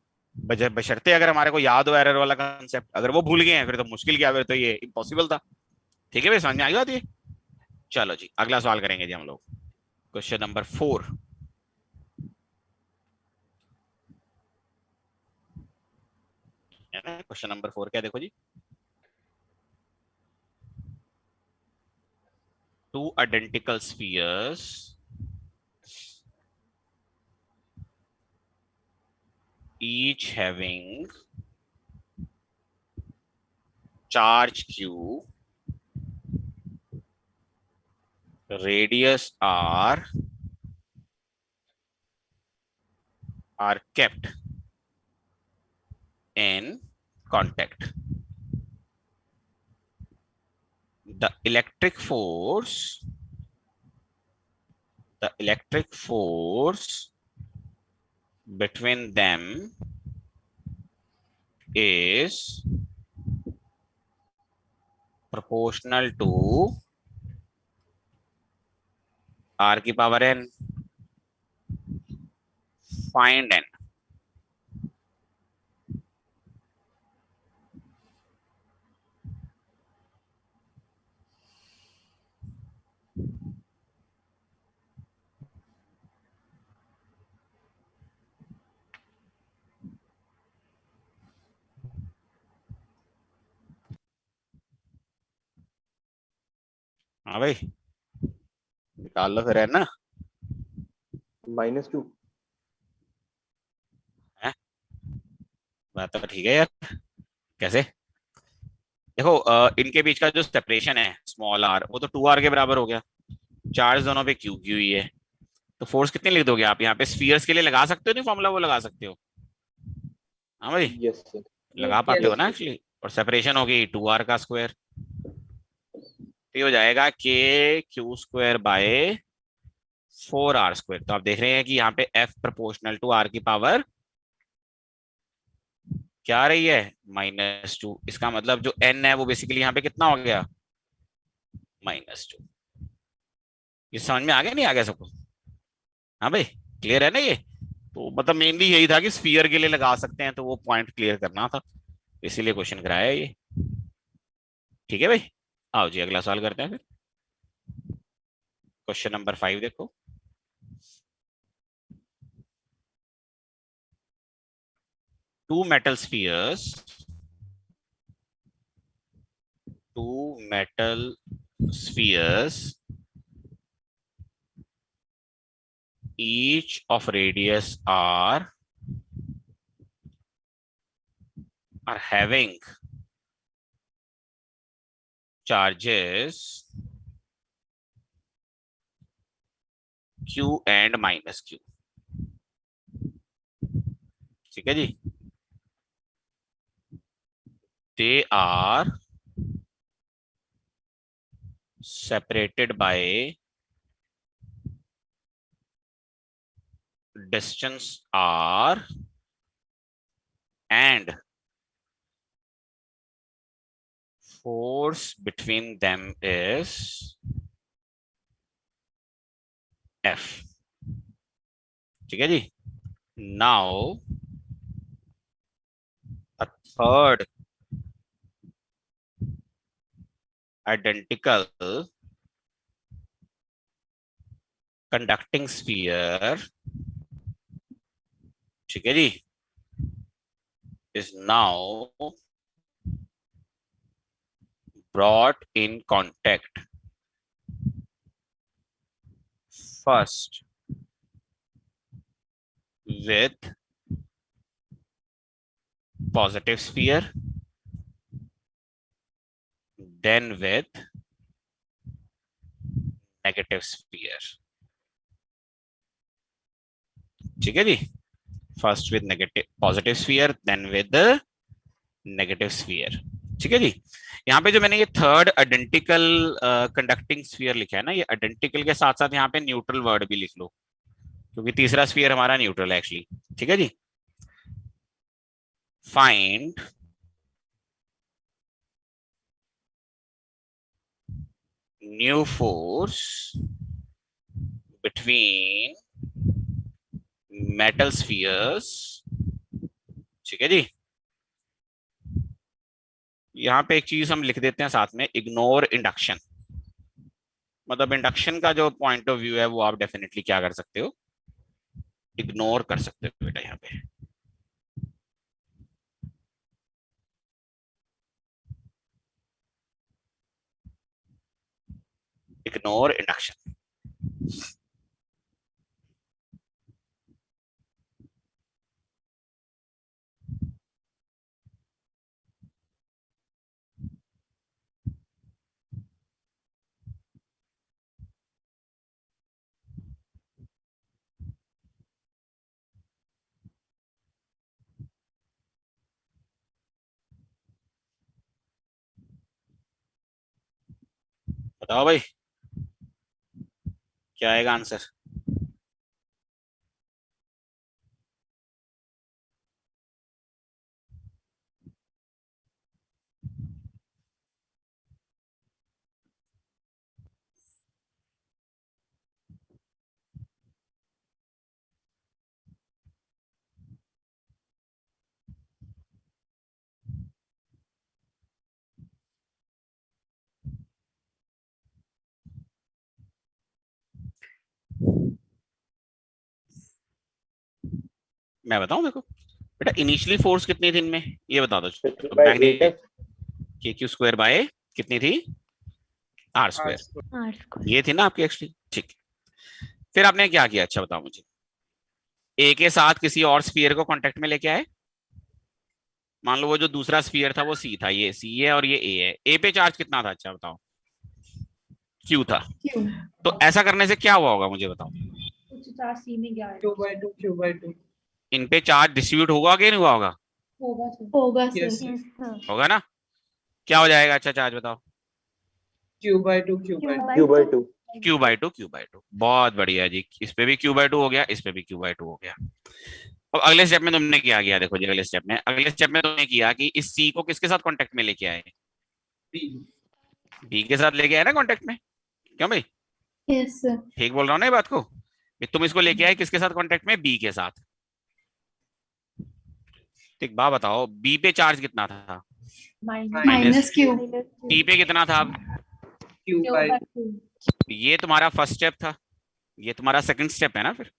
बशर्ते अगर हमारे को याद हो एरर वाला कंसेप्ट, अगर वो भूल गए हैं फिर तो मुश्किल क्या, फिर तो ये इम्पॉसिबल था। ठीक है भाई, समझ में आई बात ये? चलो जी अगला सवाल करेंगे जी हम लोग। Question number 4। क्वेश्चन नंबर 4 क्या देखो जी। Two identical spheres each having charge q, radius r, are kept in contact. The electric force between them is proportional to r की पावर n. Find n. हाँ भाई निकाल लो फिर, है ना? -2। बात तो ठीक है यार। कैसे? देखो इनके बीच का जो सेपरेशन है स्मॉल r, वो तो 2r के बराबर हो गया। चार्ज दोनों पे क्यू क्यू ही है, तो फोर्स कितनी लिख दोगे आप यहाँ पे? स्फीयर्स के लिए लगा सकते हो, नहीं फॉर्मूला वो लगा सकते हो। हाँ भाई यस सर। लगा पाते हो yes, ना एक्चुअली। और सेपरेशन होगी 2r का स्क्वायर, तो ये हो जाएगा k⁴r²। तो आप देख रहे हैं कि यहाँ पे f प्रोपोर्शनल टू r की पावर क्या आ रही है? -2। इसका मतलब जो n है वो बेसिकली यहाँ पे कितना हो गया? -2। ये समझ में आ गया नहीं आ गया सबको? हाँ भाई क्लियर है ना ये? तो मतलब मेनली यही था कि स्फीयर के लिए लगा सकते हैं, तो वो पॉइंट क्लियर करना था, इसीलिए क्वेश्चन कराया है ये। ठीक है भाई, आओ जी अगला सवाल करते हैं फिर। क्वेश्चन नंबर 5 देखो। Two metal spheres, each of radius r, are having charges q and -q। ठीक है जी। They are separated by distance r and force between them is F। ठीक है जी। Now a third identical conducting sphere, ठीक है जी, is now brought in contact first with positive sphere, then with negative sphere। ठीक है जी, first with negative positive sphere then with negative sphere. ठीक है जी। यहाँ पे जो मैंने ये थर्ड आइडेंटिकल कंडक्टिंग स्फीयर लिखा है ना, ये आइडेंटिकल के साथ साथ यहाँ पे न्यूट्रल वर्ड भी लिख लो, क्योंकि तीसरा स्फीयर हमारा न्यूट्रल है एक्चुअली। ठीक है जी। find new force between metal spheres। ठीक है जी। यहाँ पे एक चीज हम लिख देते हैं साथ में, इग्नोर इंडक्शन। मतलब इंडक्शन का जो पॉइंट ऑफ व्यू है वो आप डेफिनेटली क्या कर सकते हो, इग्नोर कर सकते हो बेटा यहाँ पे। Ignore induction. बताओ भाई क्या आएगा आंसर। मैं बताऊं देखो बेटा, इनिशियली फोर्स कितनी थी इनमें ये बता दो। मैग्नेट के क्यू स्क्वायर बाय कितनी थी, आर स्क्वायर। Are square. ये थी ना आपकी एक्चुअली। ठीक। फिर आपने क्या किया, अच्छा बताओ मुझे। ए के साथ किसी और स्फीयर को कांटेक्ट में लेके आए। मान लो वो जो दूसरा स्फीयर था वो सी था, ये सी है और ये ए है। ए पे चार्ज कितना था, अच्छा बताओ। क्यू था। क्यों? तो ऐसा करने से क्या हुआ होगा मुझे बताओ। कुछ चार्ज सी में गया है। Q/2 इन पे चार्ज डिस्ट्रीब्यूट होगा कि नहीं हुआ होगा, होगा सर। होगा Yes. सर। Yes sir. होगा ना। क्या हो जाएगा, अच्छा चार्ज बताओ। Q/2 Q/2 Q/2 बहुत बढ़िया जी। इस पे भी Q/2 हो गया, इस पे भी Q/2 हो गया। अब अगले स्टेप में तुमने क्या किया, देखो जी अगले स्टेप में तुमने किया कि इस C को किसके साथ कांटेक्ट में लेके आए, B के साथ लेके आए ना कांटेक्ट में। क्यों भाई, यस सर। ठीक बोल रहा हूँ ना ये बात को। तुम इसको लेके आए किसके साथ कांटेक्ट में, B के साथ। ठीक, बात बताओ B पे चार्ज कितना था, माइनस क्यू। P पे कितना था। Q/2 ये तुम्हारा फर्स्ट स्टेप था, ये तुम्हारा सेकंड स्टेप है ना फिर।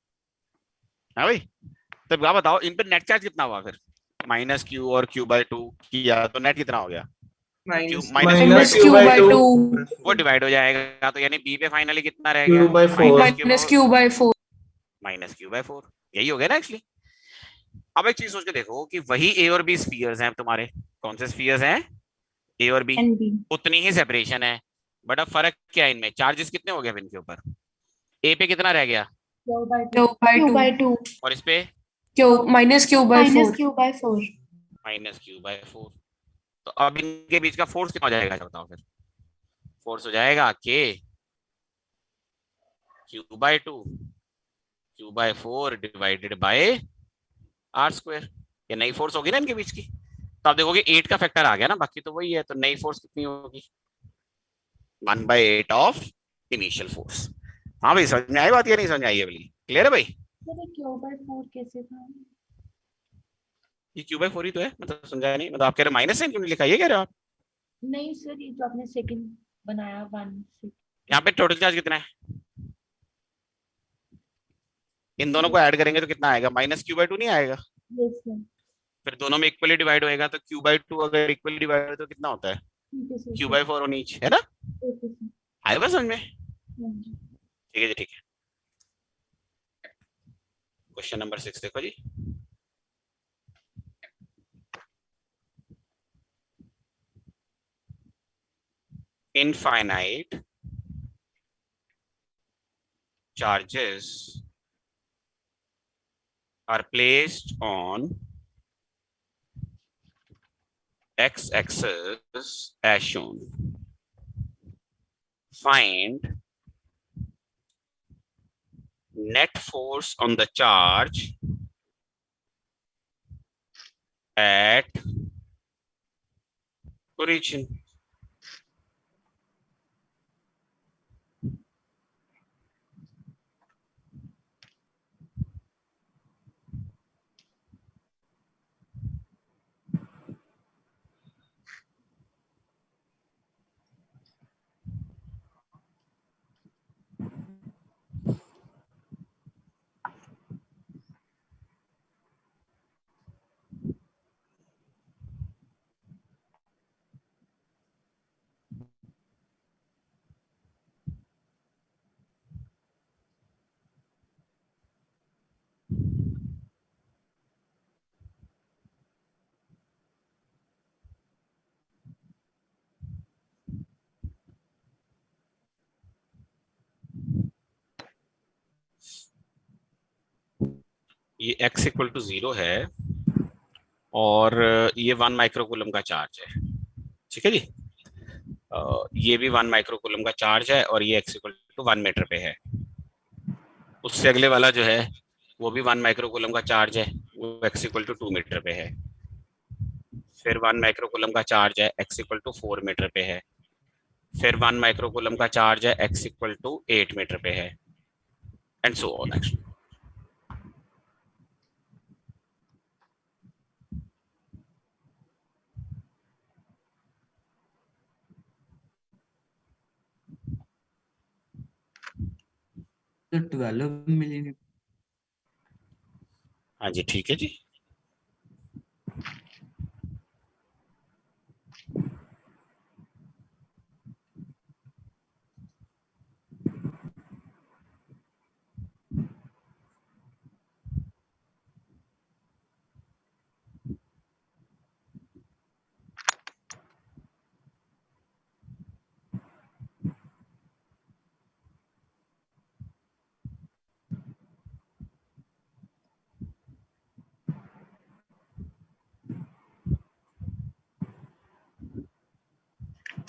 हाँ भाई, तो क्या बताओ इन पे नेट चार्ज कितना हुआ फिर। माइनस क्यू और Q/2 किया तो नेट कितना हो गया, माइनस Q/2 वो डिवाइड हो जाएगा। तो यानी बी पे फाइनली कितना रह गया, माइनस Q/4। Minus Q/4। यही हो गया ना एक्चुअली। अब एक चीज सोच के देखो कि वही ए और बी स्फीयर्स हैं तुम्हारे। कौन से स्फीयर्स हैं, ए और बी। उतनी ही सेपरेशन है, बट अब फर्क क्या है इनमें, चार्जेस कितने हो गए इनके ऊपर। ए पे कितना रह गया, Q/2 और इस पे माइनस Q/4। Minus Q/4। तो अब इनके बीच का फोर्स कितना हो जाएगा, बताओ फिर। फोर्स हो जाएगा के Q/2 divided by are square. ये नई फोर्स होगी ना इनके बीच की। तो आप देखोगे 8 का फैक्टर आ गया ना, बाकी तो वही है। तो नई फोर्स कितनी होगी, 1/8 ऑफ इनिशियल फोर्स। हाँ भाई समझ में आई बात या नहीं समझ में आई है, क्लियर है भाई। Q/4 कैसे था? ये Q/4 ही तो है, मतलब समझाया नहीं, मतलब आप कह रहे माइनस है क्यों नहीं लिखा, ये कह रहे हो आप। नहीं सर, ये जो आपने सेकंड बनाया 1 से। यहाँ पे टोटल चार्ज कितना है, इन दोनों को ऐड करेंगे तो कितना आएगा, माइनस Q/2 नहीं आएगा। Yes sir. फिर दोनों में इक्वली डिवाइड होएगा तो Q/2 अगर इक्वली डिवाइड हो तो कितना होता है, ठीक है सर। Q/4 ऑन ईच, है ना। Okay sir. आएगा समझ में, हाँ जी। ठीक है जी ठीक है। क्वेश्चन नंबर 6 देखो जी। Infinite charges are placed on x-axis as shown. Find net force on the charge at origin. ये x इक्वल टू 0 है और ये 1 माइक्रोकूलम का चार्ज है, ठीक है जी। ये भी 1 माइक्रोकूलम का चार्ज है और ये x इक्वल टू 1 मीटर पे है। उससे अगले वाला जो है वो भी 1 माइक्रोकूलम का चार्ज है, वो x इक्वल टू 2 मीटर पे है। फिर 1 माइक्रोकूलम का चार्ज है, x इक्वल टू 4 मीटर पे है। फिर 1 माइक्रोकूलम का चार्ज है, x इक्वल टू 8 मीटर पे है, एंड सो ऑन एक्चुअली। तो 12 मिलीमीटर। हाँ जी, ठीक है जी।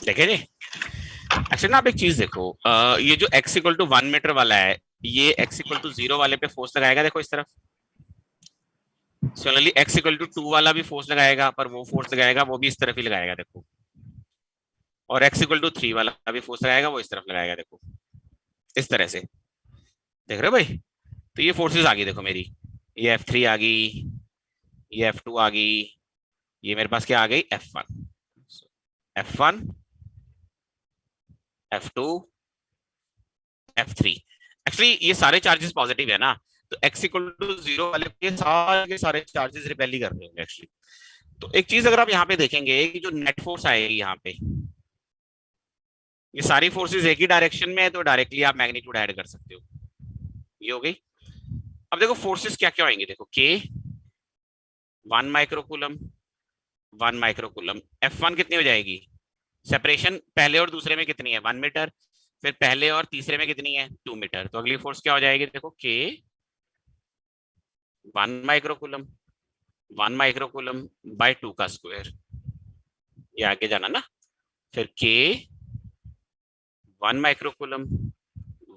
देखे जी, एक्चुअली ना आप एक चीज देखो, ये जो x इक्वल टू 1 मीटर वाला है, ये x इक्वल टू 0 वाले पे फोर्स लगाएगा, देखो इस तरफ। सिमिलरली x इक्वल टू 2 वाला भी फोर्स लगाएगा, पर वो फोर्स लगाएगा वो भी इस तरफ ही लगाएगा, देखो। और x इक्वल टू 3 वाला भी फोर्स लगाएगा, वो इस तरफ लगाएगा, देखो इस तरह से। देख रहे हो भाई? तो ये फोर्सेस आ गई, देखो मेरी, ये F3 आ गई, ये F2 आ गई, ये मेरे पास क्या आ गई, F1, F1, F2, F3। Actually ये सारे चार्जेस पॉजिटिव है ना, तो x इक्वल टू 0 वाले के सारे चार्जेस रिपेल ही कर रहे होंगे एक्चुअली। तो एक चीज अगर आप यहाँ पे देखेंगे कि जो नेट फोर्स आएगी यहाँ पे, ये सारी फोर्सेस एक ही डायरेक्शन में है, तो डायरेक्टली आप मैग्नीट्यूड ऐड कर सकते हो। ये हो गई। अब देखो फोर्सेस क्या क्या आएंगे, देखो k 1 माइक्रोकूलम, 1 माइक्रोकूलम, F1 कितनी हो जाएगी, सेपरेशन पहले और दूसरे में कितनी है, 1 मीटर, फिर पहले और तीसरे में कितनी है, 2 मीटर। तो अगली फोर्स क्या हो जाएगी, देखो k 1 माइक्रोकूलम, 1 माइक्रोकूलम बाय 2 का स्क्वायर, ये आगे जाना ना। फिर k 1 माइक्रोकूलम,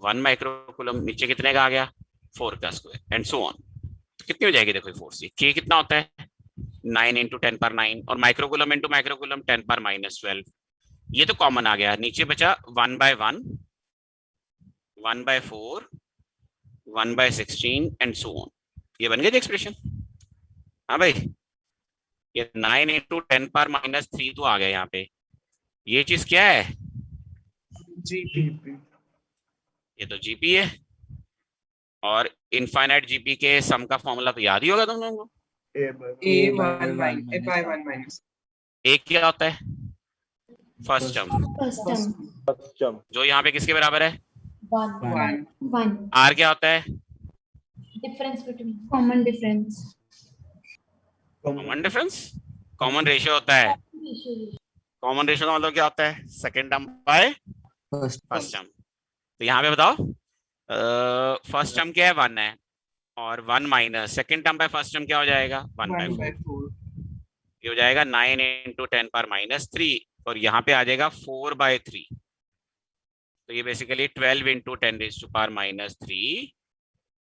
1 माइक्रोकूलम, नीचे कितने का आ गया, 4 का स्क्वायर, एंड सो ऑन। तो कितनी हो जाएगी, देखो फोर्स, k कितना होता है, 9 इंटू 10 पावर 9, और माइक्रोकूलम इंटू माइक्रोकूलम 10 पावर -12। ये तो कॉमन आ गया, नीचे बचा 1 by 1, 1 by 4, 1 by 16, and so on. ये बन गया एक्सप्रेशन। हाँ भाई, ये 9 इंटू 10 पावर -3 तो आ गया यहाँ पे। ये चीज क्या है, जीपी। ये तो जीपी है, और इनफाइनाइट जीपी के सम का फॉर्मूला तो याद ही होगा तुम लोगों को। ए क्या होता है, फर्स्ट टर्म, फर्स्ट टर्म जो यहाँ पे किसके बराबर है, 1 आर क्या होता है, difference between common difference. Common difference, common ratio होता है। कॉमन रेशियो का मतलब क्या होता है, second term by first term. तो यहाँ पे बताओ, फर्स्ट टर्म क्या है, 1 है, और 1 minus second term by first term क्या हो जाएगा, 1 बाय 4। ये हो जाएगा 9 इंटू 10 पावर -3, और यहाँ पे आ जाएगा 4 बाय 3। तो ये basically 12 into 10 raise to power -3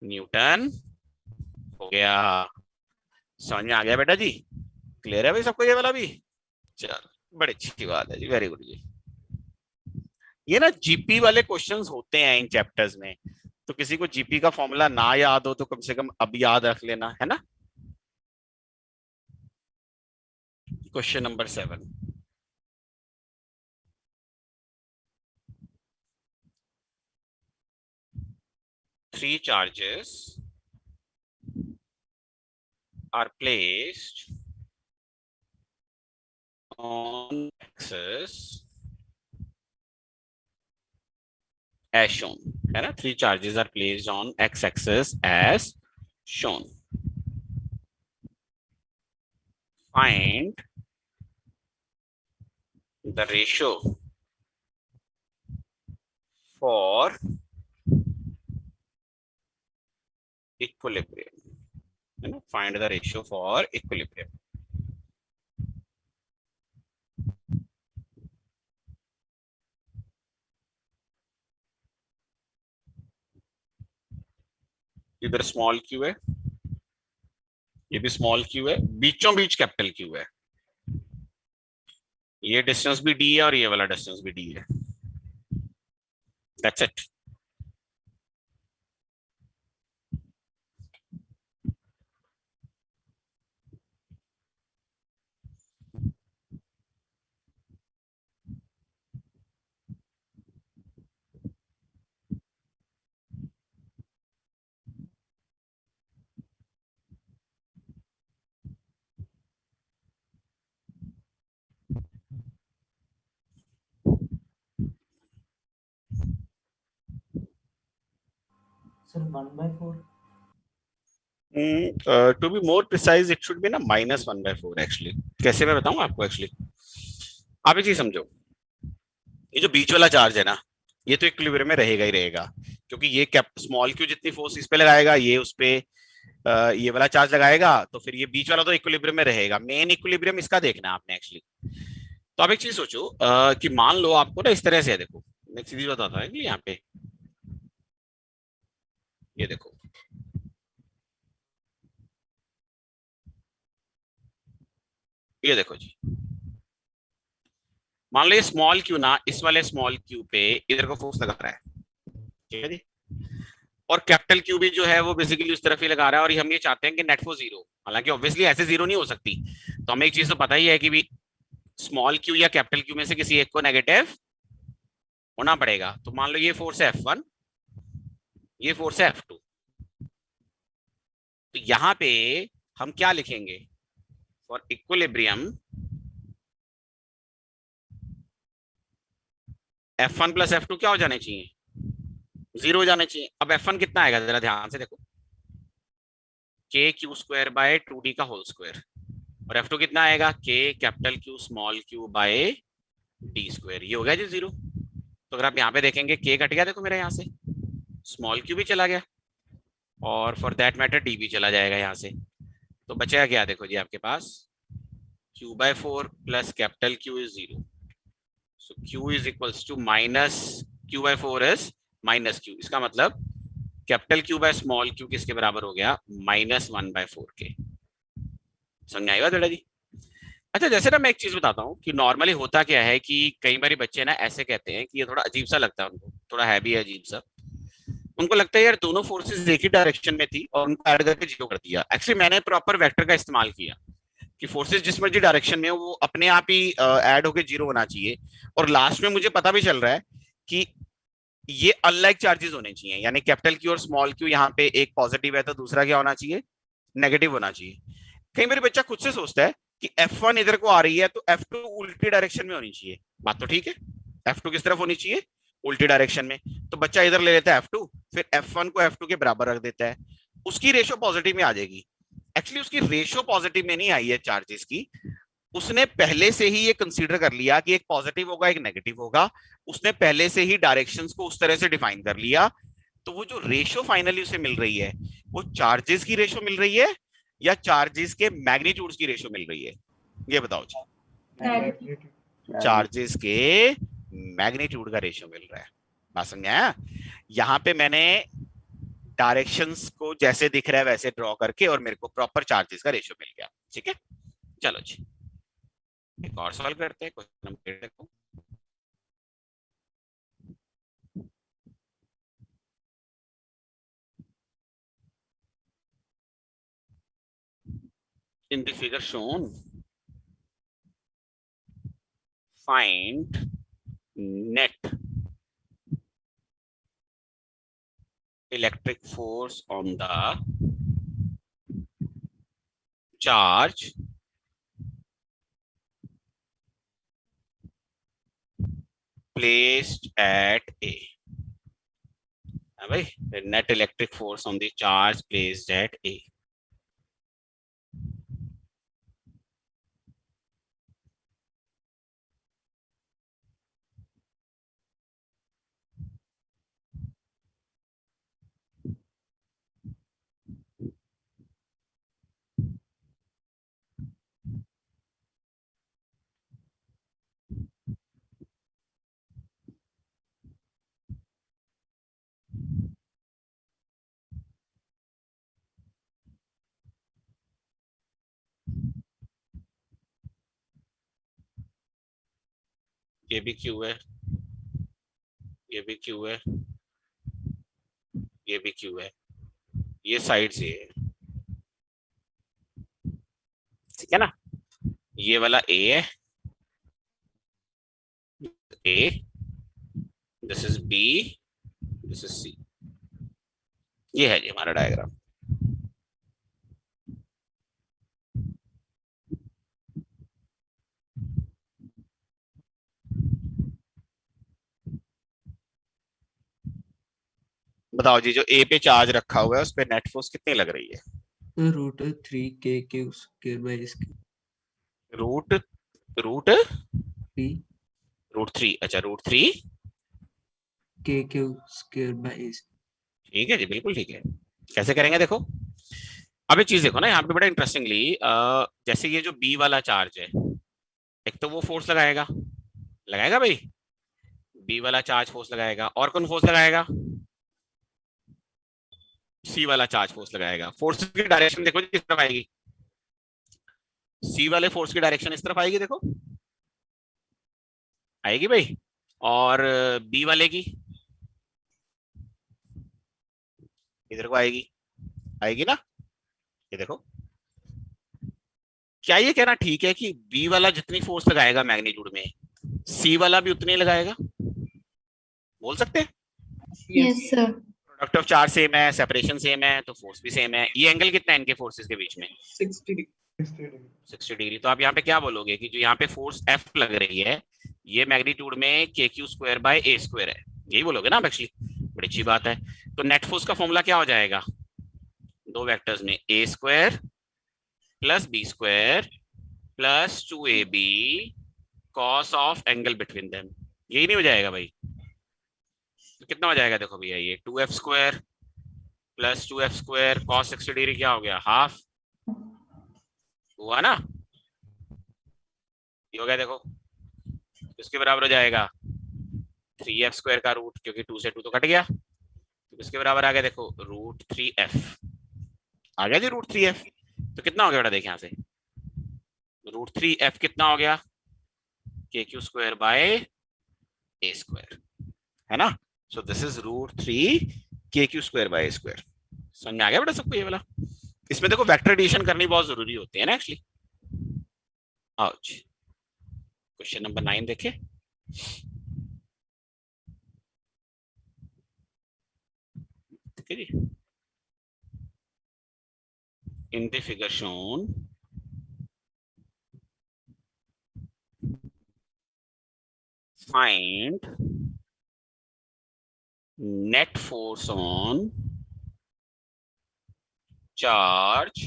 newton हो गया। समझ में आ गया बेटा जी? क्लियर है भाई सबको ये वाला भी? चलो बड़ी अच्छी बात है जी, वेरी गुड जी। ये ना जीपी वाले क्वेश्चंस होते हैं इन चैप्टर्स में, तो किसी को जीपी का फॉर्मूला ना याद हो तो कम से कम अब याद रख लेना, है ना। Question number 7, three charges are placed on axis as shown, है ना। Three charges are placed on x-axis as shown. Find the ratio for equilibrium, है ना। Find the ratio for equilibrium. इधर स्मॉल क्यू है, ये भी स्मॉल क्यू है, बीचों बीच कैपिटल क्यू है। ये डिस्टेंस भी डी है और ये वाला डिस्टेंस भी डी है। That's it. Sir 1/4 to be more precise it should be ना -1/4 एक्चुअली। कैसे मैं बताऊं आपको एक्चुअली। आप एक चीज समझो, ये जो बीच वाला चार्ज है ना, ये तो इक्विलिब्रियम में रहेगा ही रहेगा, क्योंकि ये स्मॉल क्यू जितनी फोर्स इस पे लगाएगा, ये उस पे ये वाला चार्ज लगाएगा, तो फिर ये बीच वाला तो इक्विलिब्रियम में रहेगा। मेन इक्विलिब्रियम इसका देखना है आपने एक्चुअली। तो आप एक चीज सोचो कि मान लो आपको ना इस तरह से है, देखो मैं सीधी बताता हूँ यहाँ पे, ये देखो ये देखो जी, मान लो ये स्मॉल क्यू ना इस वाले स्मॉल क्यू पे इधर को फोर्स लगा रहा है, ठीक है जी। और कैपिटल क्यू भी जो है वो बेसिकली उस तरफ ही लगा रहा है, और हम ये चाहते हैं कि नेट फोर्स 0। हालांकि ऑब्वियसली ऐसे 0 नहीं हो सकती, तो हमें एक चीज तो पता ही है कि भी स्मॉल क्यू या कैपिटल क्यू में से किसी एक को नेगेटिव होना पड़ेगा। तो मान लो ये फोर्स है F1, ये फोर्स है F2। तो यहां पे हम क्या लिखेंगे, for equilibrium F1 plus F2 क्या हो जाने चाहिए, 0 हो जाने चाहिए। अब F1 कितना आएगा जरा ध्यान से देखो, KQ²/2D का होल स्क्वायर, और F2 कितना आएगा, K capital Q small q by D²। ये हो गया जी 0। तो अगर आप यहाँ पे देखेंगे K कट गया, देखो मेरा यहाँ से स्मॉल q भी चला गया, और फॉर दैट मैटर D भी चला जाएगा यहाँ से। तो बचेगा क्या, देखो जी आपके पास Q/4 plus capital Q is 0। So Q is equals to minus Q/4 is minus Q। इसका मतलब capital Q by small q किसके बराबर हो गया, -1/4 के। समझ आएगा बेटा जी। अच्छा, जैसे ना मैं एक चीज बताता हूँ कि नॉर्मली होता क्या है कि कई बार बच्चे ना ऐसे कहते हैं कि ये थोड़ा अजीब सा लगता है उनको, थोड़ा है भी अजीब सा। उनको लगता है यार दोनों फोर्सेस एक ही डायरेक्शन में थी और उनको ऐड करके 0 कर दिया। एक्चुअली मैंने प्रॉपर वेक्टर का इस्तेमाल किया कि फोर्सेस जिस मर्जी डायरेक्शन में हो वो अपने आप ही ऐड होके 0 होना चाहिए। और लास्ट में मुझे पता भी चल रहा है कि ये अनलाइक चार्जेस होने चाहिए, यानी कैपिटल क्यू और स्मॉल क्यू यहाँ पे एक पॉजिटिव है तो दूसरा क्या होना चाहिए, नेगेटिव होना चाहिए। कई बार बच्चा खुद से सोचता है कि F1 इधर को आ रही है तो F2 उल्टी डायरेक्शन में होनी चाहिए। बात तो ठीक है, F2 किस तरफ होनी चाहिए, उल्टी डायरेक्शन में। तो बच्चा इधर ले लेता है F2, फिर F1 को F2 के बराबर रख देता है, उसकी रेशो पॉजिटिव में आ जाएगी। एक्चुअली उसकी रेशो पॉजिटिव में नहीं आई है चार्जेस की, उसने पहले से ही ये कंसीडर कर लिया कि एक पॉजिटिव होगा एक नेगेटिव होगा, उसने पहले से ही डायरेक्शंस को उस तरह से डिफाइन कर लिया। तो वो जो रेशो फाइनली उसे मिल रही है वो चार्जेस की रेशो मिल रही है या चार्जेस के मैग्नीट्यूड्स की रेशो मिल रही है, ये बताओ जी। चार्जेस के मैग्नीट्यूड का रेशो मिल रहा है। बात समझ आया। यहाँ पे मैंने डायरेक्शंस को जैसे दिख रहा है वैसे ड्रॉ करके और मेरे को प्रॉपर चार्जेस का रेशो मिल गया, ठीक है। चलो जी एक और सवाल करते हैं, क्वेश्चन नंबर 8 देखो। In the figure shown, find net electric force on the charge placed at A. भाई, the net electric force on the charge placed at A. ये भी क्यू है, ये भी क्यू है, ये भी क्यू है, ये साइड से है, ठीक है ना। ये वाला ए है, A, this is B, this is C. ये है जी हमारा डायग्राम। बताओ जी, जो ए पे चार्ज रखा हुआ है उस पे नेट फोर्स कितनी लग रही है? Root 3 k Q square by root root root 3। अच्छा, root 3 k Q square bye. ठीक है जी, बिल्कुल ठीक है। कैसे करेंगे देखो, अब एक चीज देखो ना यहाँ पे बड़ा इंटरेस्टिंगली, जैसे ये जो बी वाला चार्ज है, एक तो वो फोर्स लगाएगा लगाएगा भाई, बी वाला चार्ज फोर्स लगाएगा, और कौन फोर्स लगाएगा? सी वाला चार्ज फोर्स लगाएगा। फोर्स की डायरेक्शन देखो किस तरफ आएगी, सी वाले फोर्स की डायरेक्शन इस तरफ आएगी, देखो आएगी भाई, और बी वाले की इधर को आएगी, आएगी ना। ये देखो, क्या ये कहना ठीक है कि बी वाला जितनी फोर्स लगाएगा मैग्नीट्यूड में, सी वाला भी उतनी लगाएगा? बोल सकते हैं? Yes sir. Product of charge same है, सेपरेशन सेम है, तो फोर्स भी सेम है। ये एंगल कितना है इनके फोर्सेस के बीच में? 60 डिग्री। तो आप यहाँ पे क्या बोलोगे कि जो यहाँ पे फोर्स F लग रही है, ये मैग्नीट्यूड में KQ square by A square है, यही बोलोगे ना आप एक्चुअली। बड़ी अच्छी बात है। तो नेट फोर्स का फॉर्मूला क्या हो जाएगा? दो वेक्टर्स में A square plus B square plus 2AB cos of angle between them, यही नहीं हो जाएगा भाई? तो कितना हो जाएगा देखो भैया, ये 2F square plus 2F square cos 60 degree क्या हो गया, हाफ हुआ ना। ये हो गया देखो, किसके बराबर हो जाएगा? 3F स्क्वायर का रूट, क्योंकि 2 से 2 तो कट गया, तो किसके बराबर आ गया देखो, रूट 3F आ गया जी, रूट 3F। तो कितना हो गया बेटा, देख यहाँ से, रूट 3F कितना हो गया, KQ square by A square, है ना। So this is root 3 KQ square by A square. समझ में आ गया बेटा सबको ये वाला? इसमें देखो वेक्टर एडिशन करनी बहुत जरूरी होती है ना एक्चुअली। आओ जी, क्वेश्चन नंबर 9 देखे। ठीक है जी। In the figure shown, find net force on charge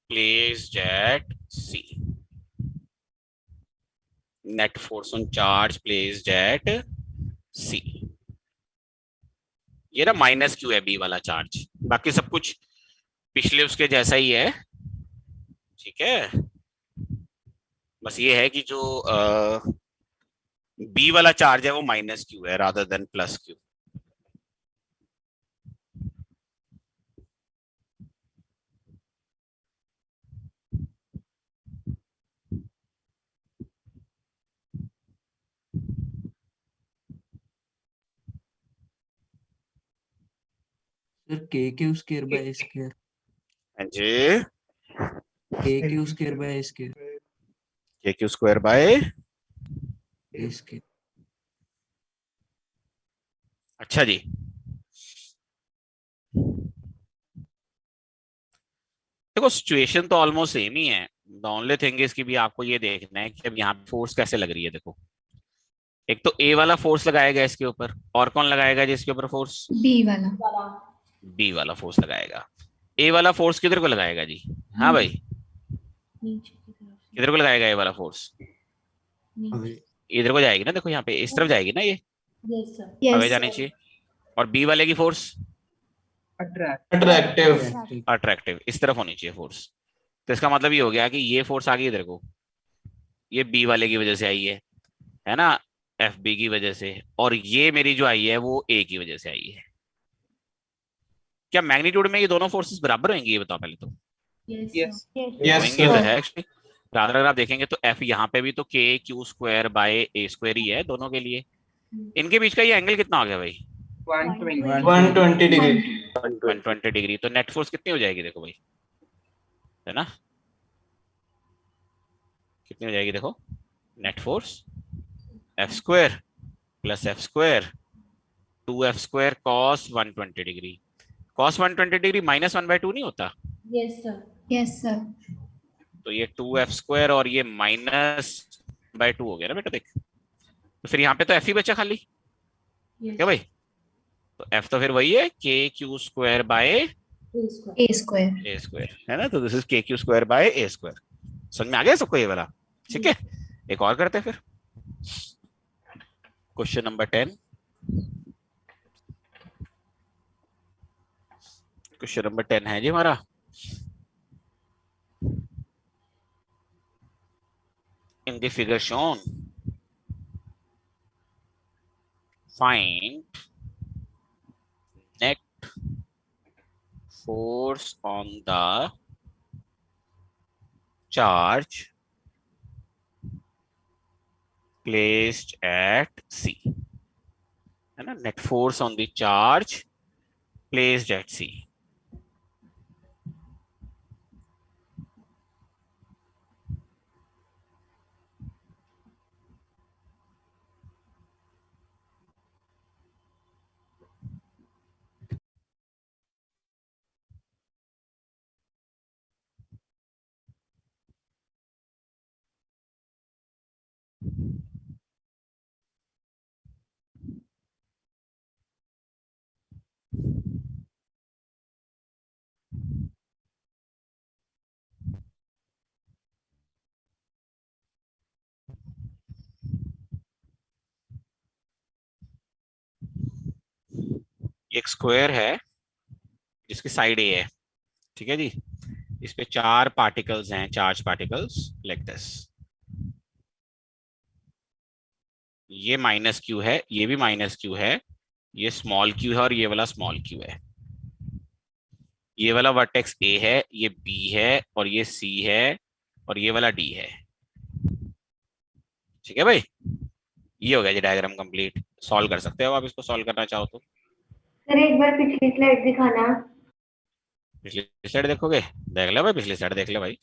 placed at C. Net force on charge placed at C. ये ना माइनस क्यू है बी वाला चार्ज, बाकी सब कुछ पिछले उसके जैसा ही है, ठीक है। बस ये है कि जो बी वाला चार्ज है वो माइनस क्यू है rather than plus Q. Sir के क्यू स्क्वायर बाय स्क्वायर हाँ जी, के क्यू स्क्वायर बाय स्क्वायर के Q square by, A square. अच्छा जी। देखो सिचुएशन तो ऑलमोस्ट सेम ही है। द ओनली थिंग इज कि भी आपको ये देखना है कि अब यहाँ पे फोर्स कैसे लग रही है। देखो एक तो ए वाला फोर्स लगाएगा इसके ऊपर, और कौन लगाएगा जिसके ऊपर फोर्स? बी वाला। बी वाला फोर्स लगाएगा। ए वाला फोर्स किधर को लगाएगा जी? हाँ भाई, नीचे की तरफ से किधर को लगाएगा ए वाला फोर्स? नीचे। इधर को जाएगी ना, देखो यहाँ पे इस तरफ जाएगी ना, ये यस सर। हमें जानी चाहिए। और बी वाले की फोर्स अट्रैक्टिव। अट्रैक्टिव, इस तरफ होनी चाहिए फोर्स। तो इसका मतलब ये हो गया कि ये फोर्स आ गई इधर को, ये बी वाले की वजह से आई है ना, एफ बी की वजह से। और ये मेरी जो आई है वो ए की वजह से आई है। क्या मैग्नीट्यूड में ये दोनों फोर्सेस बराबर होंगी? ये बताओ पहले तो। यस होंगे तो है एक्चुअली। रादर अगर आप देखेंगे तो एफ यहाँ पे भी तो K Q square by A square ही है दोनों के लिए। इनके बीच का ये एंगल कितना हो गया भाई? 120 डिग्री। 120 डिग्री। तो नेट फोर्स कितनी हो जाएगी देखो भाई, है ना, कितनी हो जाएगी देखो? Net force F square plus F square 2f square cos 120 degree. Cos 120 degree minus 1/2 नहीं होता? Yes sir. Yes sir. तो ये 2f स्क्वायर और ये -/2 हो गया ना बेटा, देख। तो फिर यहाँ पे तो f ही बचा खाली, क्या भाई? तो f तो फिर वही है के Q square by A square. A square, है ना। तो दिस इज के Q square by A square. समझ में आ गया सबको ये वाला? ठीक है, एक और करते हैं फिर। Question number 10। क्वेश्चन नंबर 10 है जी हमारा। In the figure shown, find net force on the charge placed at C, है ना। Net force on the charge placed at C। एक स्क्वायर है जिसकी साइड ए है, ठीक है जी। इस पे 4 पार्टिकल्स हैं, चार्ज पार्टिकल्स लाइक दिस। ये माइनस क्यू है, ये भी माइनस क्यू है, ये स्मॉल क्यू है और ये वाला स्मॉल क्यू है। ये वाला वर्टेक्स ए है, ये बी है और ये सी है और ये वाला डी है। ठीक है भाई, ये हो गया जी डायग्राम कंप्लीट। सॉल्व कर सकते हो आप इसको, सॉल्व करना चाहो तो। सर एक बार पिछली स्लाइड दिखाना। पिछली स्लाइड देखोगे? देख ले भाई, पिछली स्लाइड देख ले भाई।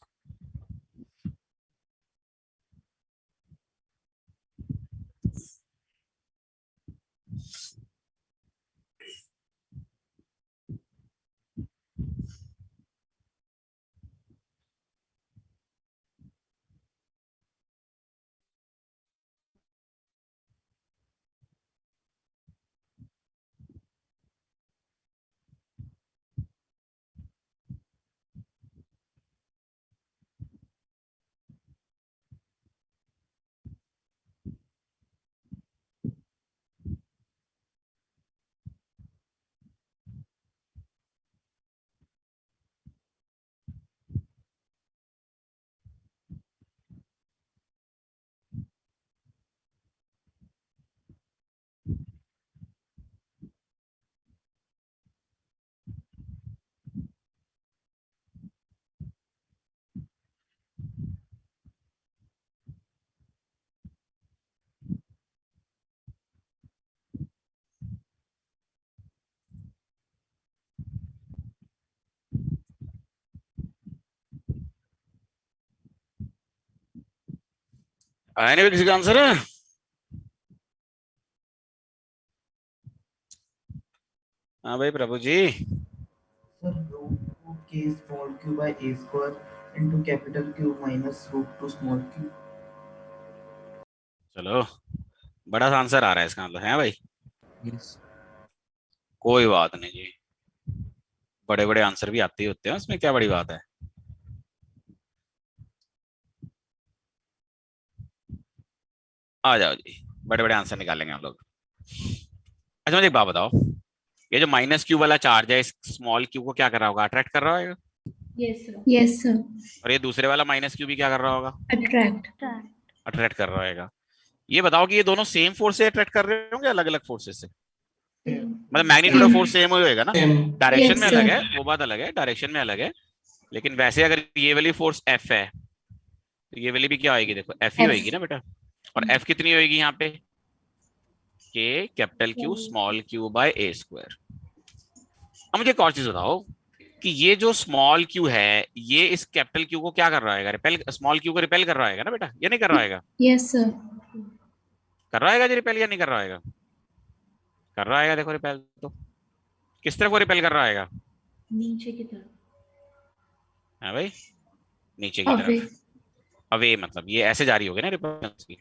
आया नहीं किसी का आंसर है? हाँ भाई Prabhu ji. Sir root k small q by a square into capital Q minus root 2 small q। चलो बड़ा सा आंसर आ रहा है इसका मतलब, है भाई? यस। कोई बात नहीं जी, बड़े बड़े आंसर भी आते ही होते हैं, उसमें क्या बड़ी बात है। आ जाओ जी, बड़े बड़े आंसर निकालेंगे हम लोग। अच्छा मुझे एक बात बताओ, ये जो माइनस क्यू वाला चार्ज है इस स्मॉल क्यू को क्या कर रहा होगा? अट्रैक्ट कर रहा होगा। Yes sir. Yes sir. और ये दूसरे वाला माइनस क्यू भी क्या कर रहा होगा? अट्रैक्ट। अट्रैक्ट कर रहा होगा। ये बताओ कि ये दोनों सेम फोर्स से अट्रैक्ट कर रहे होंगे अलग अलग फोर्सेस से? मतलब मैग्नीट्यूड ऑफ फोर्स सेम होएगा ना, डायरेक्शन में Yes, अलग sir. है, वो बात अलग है, डायरेक्शन में अलग है। लेकिन वैसे अगर ये वाली फोर्स एफ है तो ये वाली भी क्या होगी? देखो एफ ही F. होगी ना बेटा। और एफ कितनी होगी यहाँ पे? के capital Q small q by A square. अब मुझे एक और चीज बताओ कि ये जो स्मॉल क्यू है ये इस कैपिटल क्यू को क्या कर रहा है? रिपेल, स्मॉल क्यू को रिपेल कर रहा है ना बेटा? ये नहीं कर रहा है? Yes, sir. कर रहा है जी रिपेल या नहीं कर रहा है? कर रहा है। देखो रिपेल तो किस तरफ को रिपेल कर रहा है? नीचे की तरफ। है भाई, नीचे की Away. तरफ। अवे मतलब ये ऐसे जा रही होगी ना रिपल्स की,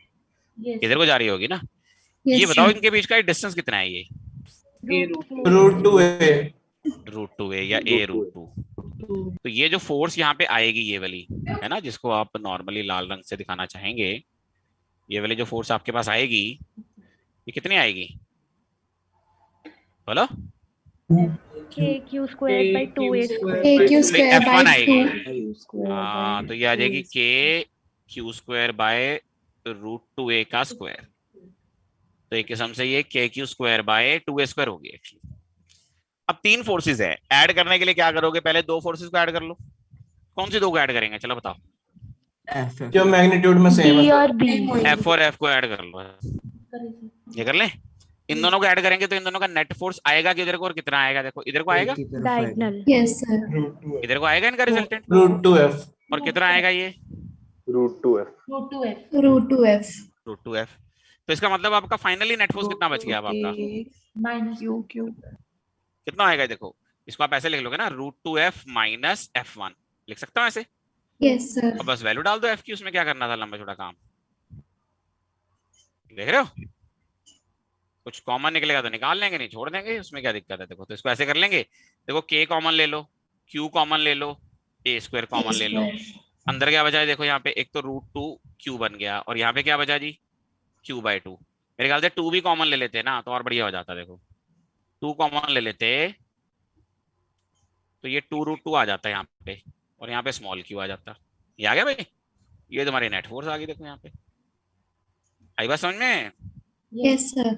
यस इधर को जा रही होगी ना। Yes, ये बताओ sir. इनके बीच का डिस्टेंस कितना है? ये रूट 2 है। रूट 2 है या ए रूट 2। तो ये जो फोर्स यहाँ पे आएगी ये वाली है ना, जिसको आप नॉर्मली लाल रंग से दिखाना चाहेंगे, ये वाली जो फोर्स आपके पास आएगी ये कितनी आएगी बोलो? KQ squared by 2A squared. AQ square F1 by आएगी। 2. हाँ तो ये आ जाएगी के Q square by root 2A का स्क्वायर। तो एक किस्म से ये के Q square bye 2A square होगी एक्चुअली। अब तीन फोर्सेस है, ऐड करने के लिए क्या करोगे? पहले दो फोर्सेस को ऐड कर लो। कौन सी दो को ऐड करेंगे? चलो बताओ। एफ जो मैग्नीट्यूड में सेम B है। और B. एफ और एफ को ऐड कर लो। ये कर लें? इन दोनों को ऐड करेंगे तो इन दोनों का नेट फोर्स आएगा किधर को और कितना आएगा? देखो इधर को आएगा, Diagonal. Yes, sir. इधर को आएगा इनका रिजल्टेंट। Root 2f। और कितना आएगा ये? Root 2f। Root 2f। Root 2f. Root 2f। तो इसका मतलब आपका फाइनली नेट फोर्स कितना बच गया अब आपका? Minus Q Q. कितना आएगा? देखो इसको आप ऐसे लिख लोगे ना, रूट 2f माइनस f1 लिख सकता हूँ ऐसे। Yes, sir. अब बस वैल्यू डाल दो f की, उसमें क्या करना था? लंबा छोटा काम। देख रहे हो? कुछ कॉमन निकलेगा तो निकाल लेंगे, नहीं छोड़ देंगे, उसमें क्या दिक्कत है? देखो तो इसको ऐसे कर लेंगे। देखो k कॉमन ले लो, q कॉमन ले लो, a स्क्वायर कॉमन ले लो। अंदर क्या बचा है? देखो यहाँ पे एक तो रूट 2q बन गया और यहाँ पे क्या बचा जी? q bye 2। मेरे ख्याल से 2 भी कॉमन ले लेते ना तो और बढ़िया हो जाता। देखो 2 कॉमन ले लेते तो ये 2 रूट 2 आ जाता है यहाँ पे, और यहाँ पे स्मॉल q आ जाता। ये आ गया भाई, ये तुम्हारी नेट फोर्स आ गई। देखो यहाँ पे आई बात समझ में? Yes, sir.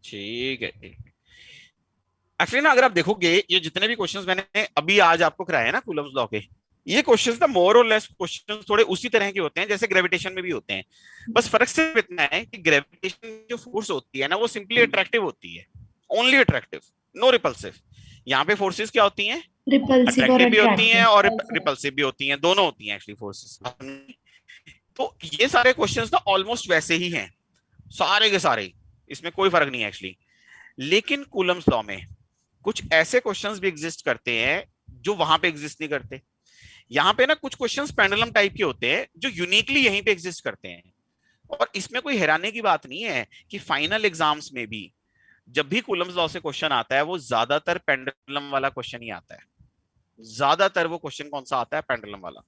ठीक है। एक्चुअली ना अगर आप देखोगे ये जितने भी क्वेश्चंस मैंने अभी आज आपको कराए हैं ना कूलम्स लॉ के, ये क्वेश्चंस ना मोर और लेस क्वेश्चंस थोड़े उसी तरह के होते हैं जैसे ग्रेविटेशन में भी होते हैं। बस फर्क सिर्फ इतना है कि ग्रेविटेशन जो फोर्स होती है ना वो सिंपली अट्रैक्टिव होती है, ओनली अट्रैक्टिव, नो रिपल्सिव। यहाँ पे फोर्सेस क्या होती हैं? Repulsive और अट्रैक्टिव भी होती हैं attractive. और रिपल्सिव भी होती हैं, दोनों होती हैं एक्चुअली फोर्सेस। तो ये सारे क्वेश्चंस ना ऑलमोस्ट वैसे ही हैं, सारे के सारे, इसमें कोई फर्क नहीं है एक्चुअली। लेकिन कूलम्स लॉ में कुछ ऐसे क्वेश्चंस भी एग्जिस्ट करते हैं जो वहां पे एग्जिस्ट नहीं करते। यहाँ पे ना कुछ क्वेश्चंस पेंडुलम टाइप के होते हैं जो यूनिकली यहीं पे एग्जिस्ट करते हैं। और इसमें कोई हैरानी की बात नहीं है कि फाइनल एग्जाम्स में भी जब भी कूलम्स लॉ से क्वेश्चन आता है वो ज्यादातर पेंडुलम वाला क्वेश्चन ही आता है। ज्यादातर वो क्वेश्चन कौन सा आता है? पेंडुलम वाला।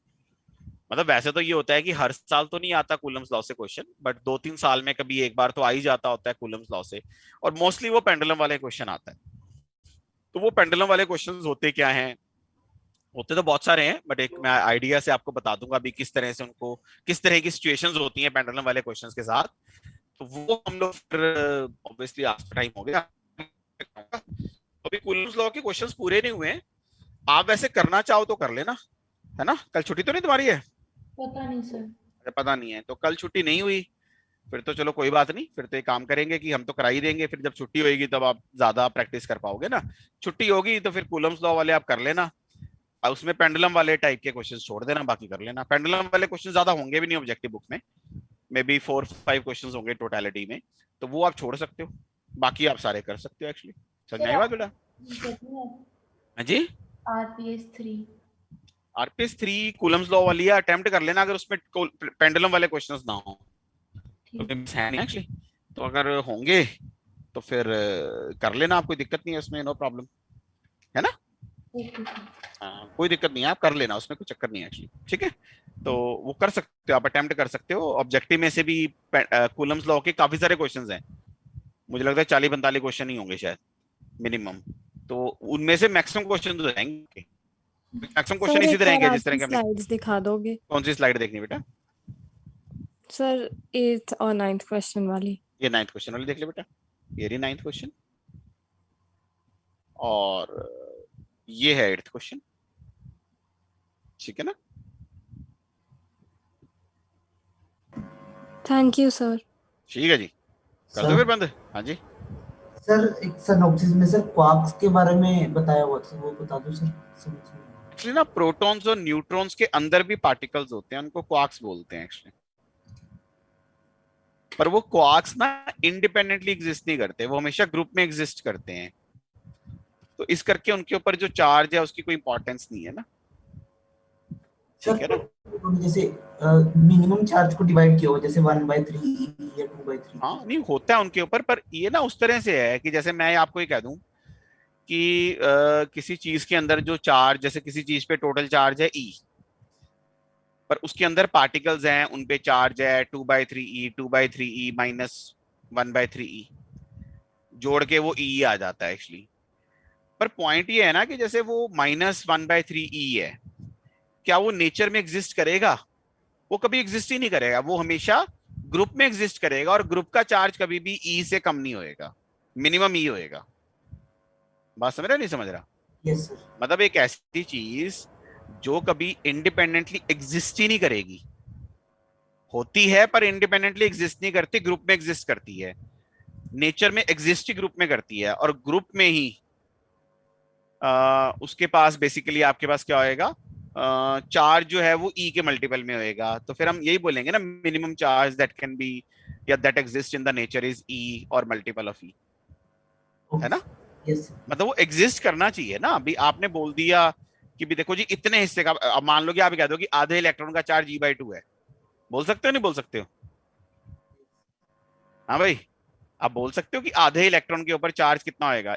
मतलब वैसे तो ये होता है कि हर साल तो नहीं आता कूलम्स लॉ से क्वेश्चन, बट 2-3 साल में कभी एक बार तो आ ही जाता होता है कूलम्स लॉ से, और मोस्टली वो पेंडुलम वाले क्वेश्चन आता है। तो वो पेंडुलम वाले क्वेश्चंस होते क्या हैं? होते तो बहुत सारे हैं, बट एक मैं आइडिया से आपको बता दूंगा अभी किस तरह से उनको, किस तरह की सिचुएशंस होती हैं पेंडुलम वाले क्वेश्चंस के साथ। तो वो हम लोग फिर ऑब्वियसली आज का टाइम हो गया, अभी कूलम्स लॉ के क्वेश्चंस पूरे नहीं हुए हैं। आप वैसे करना चाहो तो कर लेना, है ना? कल छुट्टी तो नहीं तुम्हारी है? पता नहीं सर। पता नहीं है तो कल छुट्टी नहीं हुई फिर तो चलो कोई बात नहीं, फिर तो एक काम करेंगे कि हम तो करा ही देंगे, फिर जब छुट्टी होगी तब आप ज्यादा प्रैक्टिस कर पाओगे ना। छुट्टी होगी तो फिर कूलम्स लॉ वाले आप कर लेना, और उसमें पेंडुलम वाले टाइप के क्वेश्चन छोड़ देना, बाकी कर लेना। पेंडुलम वाले क्वेश्चन ज्यादा होंगे भी नहीं ऑब्जेक्टिव बुक में, मे बी 4-5 क्वेश्चंस होंगे टोटलिटी में, तो वो आप छोड़ सकते हो, बाकी आप सारे कर सकते हो एक्चुअली। समझ में आई बात बेटा? हाँ जी। आरपीएस 3 कूलम्स लॉ वाली है, अटेम्प्ट कर लेना अगर उसमें पेंडुलम वाले क्वेश्चंस ना हो तो है नहीं एक्चुअली। तो अगर होंगे तो फिर कर लेना, आप कोई दिक्कत नहीं है उसमें, नो प्रॉब्लम, है ना? हाँ, कोई दिक्कत नहीं है, आप कर लेना, उसमें कोई चक्कर नहीं है एक्चुअली, ठीक है? तो वो कर सकते हो, आप अटेम्प्ट कर सकते हो। ऑब्जेक्टिव में से भी कूलम्स लॉ के काफी सारे क्वेश्चंस हैं, मुझे लगता है 40-45 क्वेश्चन ही होंगे शायद मिनिमम, तो उनमें से मैक्सिमम क्वेश्चन तो रहेंगे, मैक्सिमम क्वेश्चन इसी तरह के जिस तरह के हमने। स्लाइड्स दिखा दोगे? कौन सी स्लाइड देखनी बेटा? सर 8th और 9th क्वेश्चन वाली। ये 9th क्वेश्चन वाली देख ले बेटा, ये रही 9th क्वेश्चन, और ये है 8th क्वेश्चन, ठीक है ना? Thank you sir. ठीक है जी, कर दो सर फिर बंद। हाँ जी। सर एक सिनॉप्सिस में सर क्वार्क्स के बारे में बताया हुआ था, वो बता दो सर। एक्चुअली ना प्रोटॉन्स और न्यूट्रॉन्स के अंदर भी पार्टिकल्स होते हैं, उनको क्वार्क्स बोलते हैं एक्चुअली, पर वो क्वार्क्स ना इंडिपेंडेंटली एग्जिस्ट नहीं करते, वो हमेशा ग्रुप में एग्जिस्ट करते हैं, तो इस करके उनके ऊपर जो चार्ज है उसकी कोई इंपॉर्टेंस नहीं है ना, ठीक है ना? जैसे मिनिमम चार्ज को डिवाइड किया हुआ, जैसे 1/3 या 2/3। हाँ नहीं होता है उनके ऊपर, पर ये ना उस तरह से है कि जैसे मैं आपको ये कह दूं कि किसी चीज के अंदर जो चार्ज, जैसे किसी चीज पे टोटल चार्ज है E, पर उसके अंदर पार्टिकल्स हैं, उन पे चार्ज है 2/3E, 2/3E माइनस 1/3E, जोड़ के वो E आ जाता है एक्चुअली। पर पॉइंट ये है ना कि जैसे वो -1/3E है, क्या वो नेचर में एग्जिस्ट करेगा? वो कभी एग्जिस्ट ही नहीं करेगा, वो हमेशा ग्रुप में एग्जिस्ट करेगा, और ग्रुप का चार्ज कभी भी E से कम नहीं होएगा, मिनिमम E होएगा। बात समझ रहा नहीं समझ रहा? Yes sir. मतलब एक ऐसी चीज जो कभी इंडिपेंडेंटली एग्जिस्ट ही नहीं करेगी, होती है पर इंडिपेंडेंटली एग्जिस्ट नहीं करती, ग्रुप में एग्जिस्ट करती है, नेचर में एग्जिस्ट ही ग्रुप में करती है, और ग्रुप में ही उसके पास बेसिकली आपके पास क्या होएगा, चार्ज जो है वो E के मल्टीपल में होएगा, तो फिर हम यही बोलेंगे ना minimum charge that can be या that exist in the nature is E और मल्टीपल ऑफ E, है ना? यस। मतलब वो एग्जिस्ट करना चाहिए ना। अभी आपने बोल दिया कि भी देखो जी इतने हिस्से का, अब मान लो कि आप कह दो कि आधे इलेक्ट्रॉन का चार्ज E/2 है, बोल सकते हो नहीं बोल सकते हो? हाँ भाई, आप बोल सकते हो कि आधे इलेक्ट्रॉन के ऊपर चार्ज कितना होएगा?